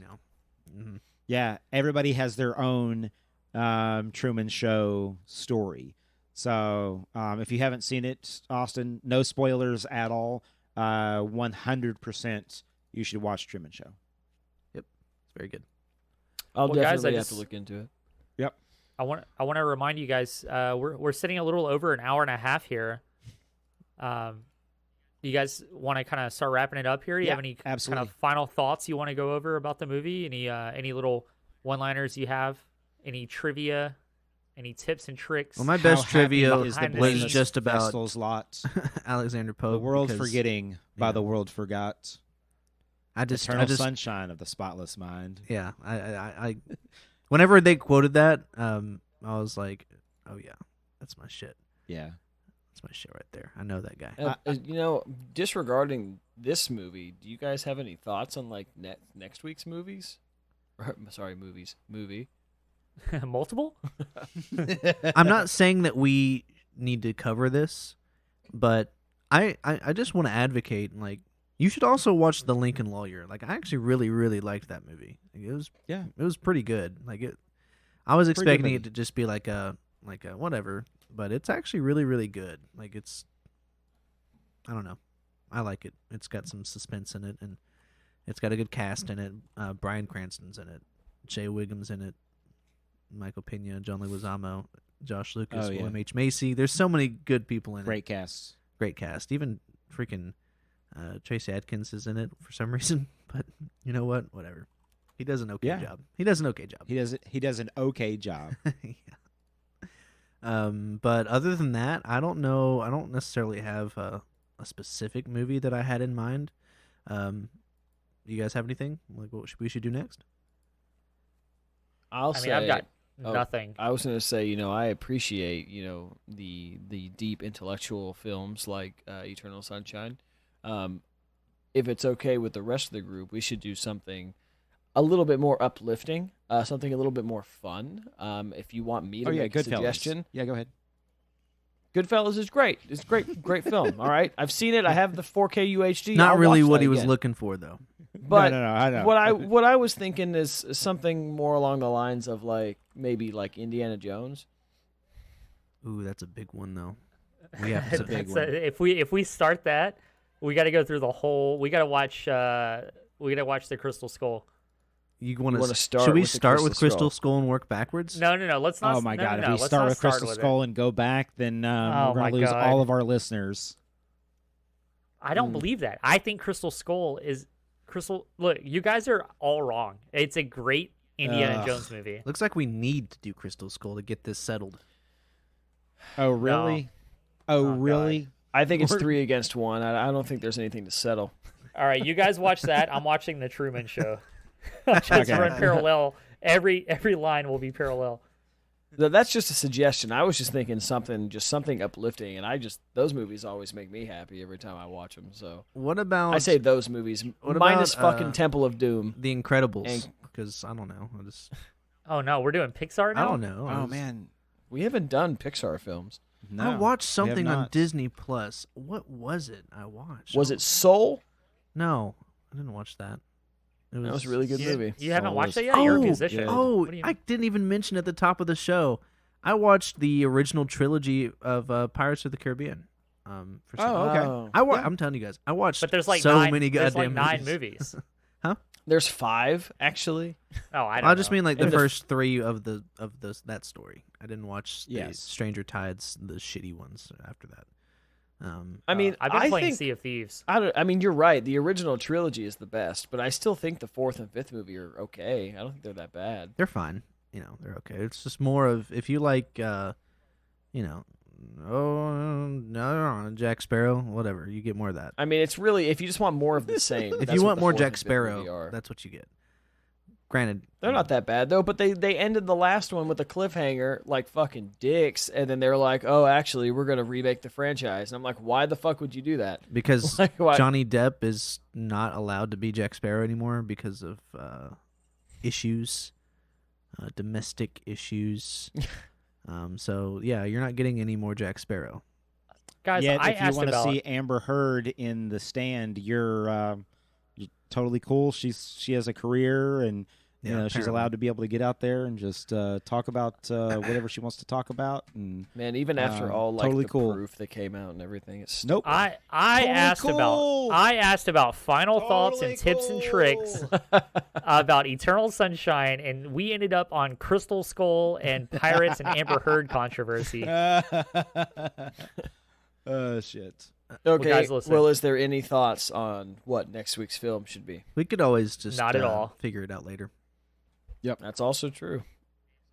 Mm-hmm. Yeah, everybody has their own Truman Show story. So if you haven't seen it, Austin, no spoilers at all. 100% you should watch Truman Show. Yep, it's very good. I'll definitely have to look into it. Yep. I want to remind you guys, we're sitting a little over an hour and a half here. You guys want to kind of start wrapping it up here? Do you have any kind of final thoughts you want to go over about the movie? Any little one-liners you have? Any trivia? Any tips and tricks? Well, my best trivia is the was just about Vestal's lot. Alexander Pope. The world forgetting by the world forgot. Eternal Sunshine of the Spotless Mind. Yeah, I whenever they quoted that, I was like, oh yeah, that's my shit. Yeah. That's my shit right there. I know that guy. Disregarding this movie, do you guys have any thoughts on like next week's movies? Movie. Multiple? I'm not saying that we need to cover this, but I just want to advocate like you should also watch The Lincoln Lawyer. Like I actually really really liked that movie. It was pretty good. I was expecting it to just be like a whatever. But it's actually really, really good. Like I don't know. I like it. It's got some suspense in it, and it's got a good cast in it. Bryan Cranston's in it. Jay Wiggum's in it. Michael Pena, John Leguizamo, Josh Lucas, William H. Macy. There's so many good people in Great cast. Great cast. Even freaking Tracy Adkins is in it for some reason. But you know what? Whatever. He does an okay job. He does an okay job. He does an okay job. Yeah. But other than that, I don't know. I don't necessarily have a specific movie that I had in mind. You guys have anything like what we should do next? I've got nothing. I was going to say, I appreciate, the deep intellectual films like Eternal Sunshine. If it's okay with the rest of the group, we should do something a little bit more uplifting, something a little bit more fun. If you want me to make a suggestion. Yeah, go ahead. Goodfellas is great. It's a great film. All right, I've seen it. I have the 4K UHD. Not I'll really watch what that he was again. looking for, though. But no, I know. what I was thinking is something more along the lines of like maybe like Indiana Jones. Ooh, that's a big one, though. We have It's a big one. If we start that, we got to go through the whole. We got to watch. We got to watch the Crystal Skull. You want wanna to start Should we with the start with Crystal Crystal Skull and work backwards? No. Let's not. Oh my no, God! No, If we let's start not with Crystal it. Skull and go back, then Oh we're my gonna lose God. all of our listeners. I don't believe that. I think Crystal Skull is Crystal. Look, you guys are all wrong. It's a great Indiana Ugh. Jones movie. Looks like we need to do Crystal Skull to get this settled. Oh really? Oh, Oh really? I think it's We're- 3-1. I don't think there's anything to settle. All right, you guys watch that. I'm watching the Truman Show. Just run parallel. Every line will be parallel. That's just a suggestion. I was just thinking something uplifting, and those movies always make me happy every time I watch them. So What about I say those movies What minus about, fucking Temple of Doom. The Incredibles? And- Because I don't know. Oh no, we're doing Pixar I now. don't know. Oh man, We haven't done Pixar films. no. I watched we have something on not. Disney Plus. What was it I watched? Was it Soul? No, I didn't watch that. It That was a really good movie. You haven't Soul watched is it yet? You're a Oh, musician. Oh, What do you I didn't even mention at the top of the show. I watched the original trilogy of Pirates of the Caribbean. For some Oh, okay. Oh. I'm telling you guys, I watched But there's like so nine, many there's goddamn like 9 movies. movies. There's 5 actually. Oh, I don't I just know. mean like the And the- first 3 of that story. I didn't watch the Yes. Stranger Tides, the shitty ones after that. I mean, I've been I playing think Sea of Thieves. I mean, you're right. The original trilogy is the best, but I still think the 4th and 5th movie are okay. I don't think they're that bad. They're fine. They're okay. It's just more of if you like, no, Jack Sparrow, whatever. You get more of that. I mean, it's really if you just want more of the same. If that's you what want the more 4th Jack and 5th movie Sparrow, are. that's what you get. Granted, They're not that bad though, but they ended the last one with a cliffhanger like fucking dicks, and then they're like, "Oh, actually, we're gonna remake the franchise." And I'm like, "Why the fuck would you do that?" because Like, why- Johnny Depp is not allowed to be Jack Sparrow anymore because of issues, domestic issues. So yeah, you're not getting any more Jack Sparrow. Guys, Yet, I if you asked want to about. see Amber Heard in The Stand, you're totally cool. She has a career, and you Yeah, know she's apparently. allowed to be able to get out there and just talk about whatever she wants to talk about. And Man, even after all like totally the cool. proof that came out and everything, it's nope. I Totally asked cool. about final thoughts Totally and tips and tricks about Eternal Sunshine, and we ended up on Crystal Skull and Pirates and Amber Heard controversy. Shit. okay. guys, listen. Well, is there any thoughts on what next week's film should be? We could always just Not at all. figure it out later. That's also true.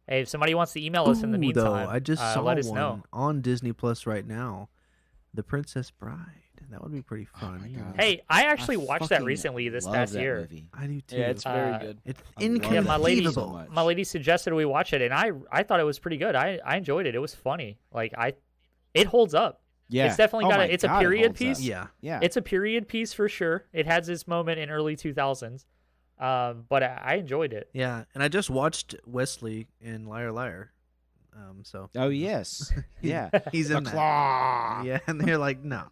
Hey, if somebody wants to email us in the Ooh, meantime, though, I just saw let us one know. on Disney Plus right now, The Princess Bride. That would be pretty Oh fun. my God. Hey, I actually I watched that fucking recently this love past that year. movie. I do too. Yeah, it's very Uh, good. It's I love Yeah, my lady, so inconceivable. much. my lady suggested we watch it, and I thought it was pretty good. I enjoyed it. It was funny. It holds up. Yeah, It's definitely got my it's a God, it period holds piece. up. Yeah. Yeah, It's a period piece for sure. It has its moment in early 2000s, but I enjoyed it. Yeah, and I just watched Wesley in Liar Liar. So oh yes, yeah. he's The in that. claw. Yeah, and they're like, no,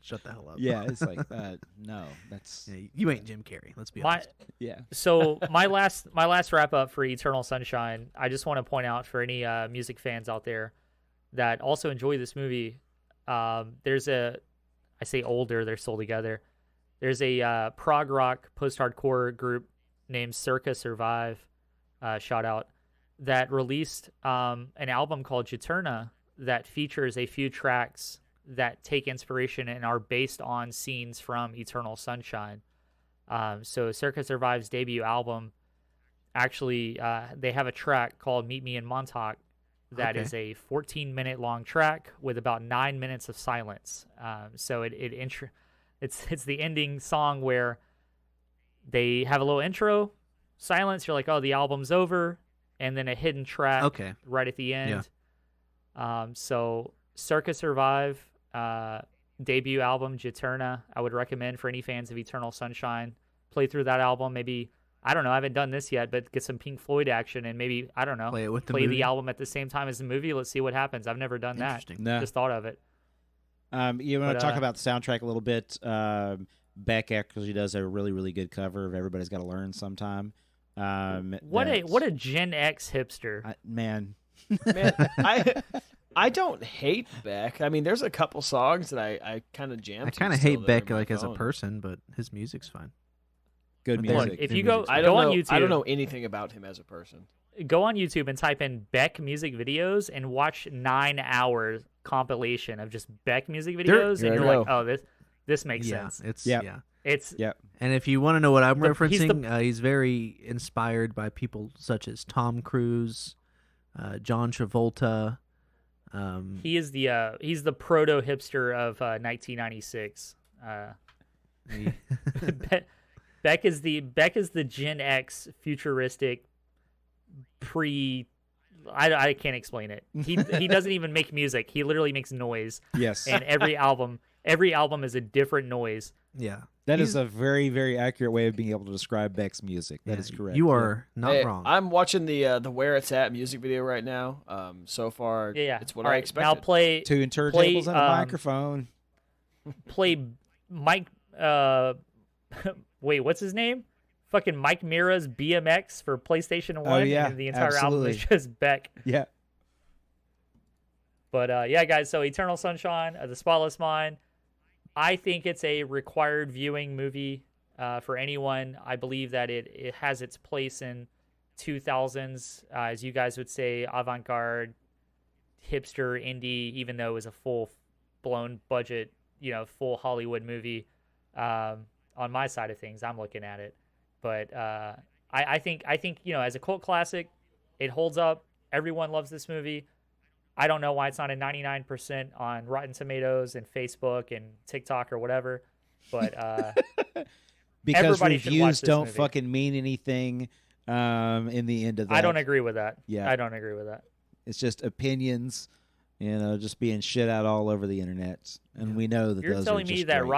shut the hell up. Yeah, it's like no, that's Yeah, you ain't Jim Carrey. Let's be My honest. yeah. so my last wrap up for Eternal Sunshine. I just want to point out for any music fans out there that also enjoy this movie. There's I say older, they're still together. There's a prog rock post-hardcore group named Circa Survive, shout out, that released an album called Juturna that features a few tracks that take inspiration and are based on scenes from Eternal Sunshine. So Circa Survive's debut album, actually, they have a track called Meet Me in Montauk that is a 14-minute long track with about 9 minutes of silence. So it's the ending song where they have a little intro, silence, you're like, oh, the album's over, and then a hidden track Okay. right at the end. So Circa Survive, debut album, Juturna, I would recommend for any fans of Eternal Sunshine. Play through that album, maybe I don't know, I haven't done this yet, but get some Pink Floyd action and maybe, I don't know, Play it with the play movie. the album at the same time as the movie. Let's see what happens. I've never done that. Interesting. No. Just thought of it. You want But, to talk about the soundtrack a little bit? Beck actually does a really, really good cover of "Everybody's Got to Learn Sometime." What a Gen X hipster. Man, I don't hate Beck. I mean, there's a couple songs that I kind of jammed. I kind of hate Beck like as a person, but his music's fine. good Look, music. if good you go- music. I Go don't on know. YouTube. I don't know anything about him as a person. Go on YouTube and type in Beck music videos and watch 9-hour compilation of just Beck music videos, There and you you're like, go. oh, this makes sense. It's Yep. yeah. It's Yep. And if you want to know what I'm He's the- referencing, he's very inspired by people such as Tom Cruise, John Travolta. he's the proto hipster of 1996. Beck is the Gen X futuristic I can't explain it. He doesn't even make music. He literally makes noise, Yes, and every album is a different noise. Yeah, that is a very, very accurate way of being able to describe Beck's music. That is correct. You are not Hey, wrong. I'm watching the Where It's At music video right now. So far, Yeah, it's what All I right, expected. Now play Two turntables and a um, microphone. play Mike. Wait, what's his name? Fucking Mike Mira's BMX for PlayStation 1. yeah, and the entire album is just Beck. Yeah. But yeah, guys, so Eternal Sunshine, The Spotless Mind. I think it's a required viewing movie for anyone. I believe that it has its place in 2000s, as you guys would say, avant-garde, hipster, indie, even though it was a full-blown budget, full Hollywood movie. On my side of things, I'm looking at it. But I think as a cult classic, it holds up. Everyone loves this movie. I don't know why it's not a 99% on Rotten Tomatoes and Facebook and TikTok or whatever, but Because everybody should watch reviews this don't movie. fucking mean anything in the end of that. I don't agree with that. Yeah. I don't agree with that. It's just opinions, just being shit out all over the internet. And we know that You're those telling are me just that great.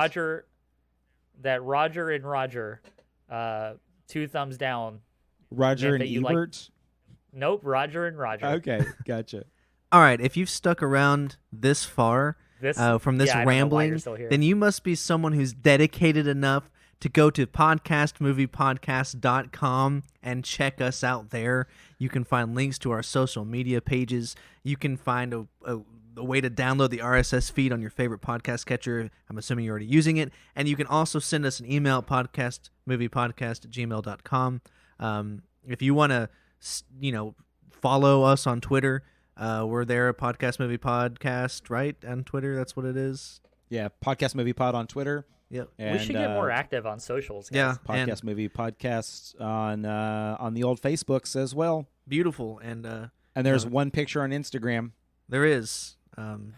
Roger and Roger, 2 thumbs down. Roger meant and that you like- Ebert? Nope, Roger and Roger. Okay, gotcha. All right, if you've stuck around this far from this yeah, I don't know why rambling, you're still here. then you must be someone who's dedicated enough to go to podcastmoviepodcast.com and check us out there. You can find links to our social media pages. You can find a way to download the RSS feed on your favorite podcast catcher. I'm assuming you're already using it. And you can also send us an email at podcastmoviepodcast@gmail.com. If you want to, follow us on Twitter, we're there at Podcast Movie Podcast, right? On Twitter, that's what it is. Yeah, Podcast Movie Pod on Twitter. Yep. we And, should get more active on socials, guys. Yeah. Podcast Movie Podcasts on the old Facebooks as well. Beautiful. And And there's one picture on Instagram. there is.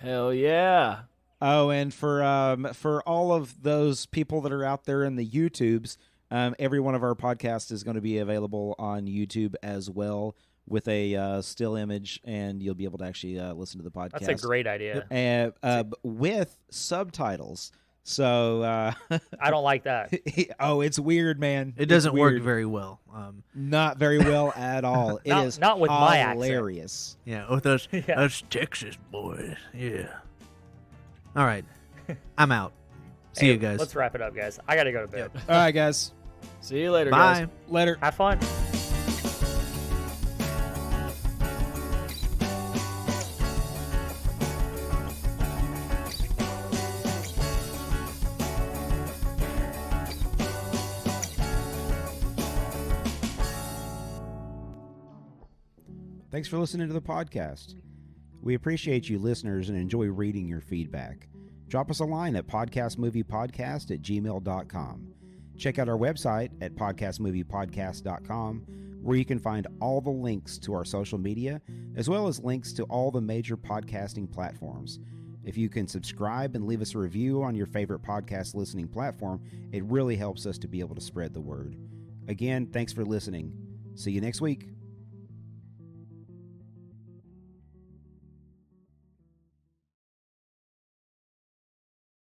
Hell yeah. Oh, and for all of those people that are out there in the YouTubes, every one of our podcasts is going to be available on YouTube as well with a still image, and you'll be able to actually listen to the podcast. That's a great idea. And with subtitles. So I don't like that. oh, it's weird, man. It doesn't It's work weird. very well. Not very well at all. It is Not with my accent. With hilarious. those, Yeah. those Texas boys. Yeah. All right. I'm out. See Hey, you guys. Let's wrap it up, guys. I got to go to bed. All right, guys. See you later, Bye. guys. Later. Have fun. Thanks for listening to the podcast. We appreciate you listeners and enjoy reading your feedback. Drop us a line at podcastmoviepodcast@gmail.com. Check out our website at podcastmoviepodcast.com, where you can find all the links to our social media, as well as links to all the major podcasting platforms. If you can subscribe and leave us a review on your favorite podcast listening platform, it really helps us to be able to spread the word. Again, thanks for listening. See you next week.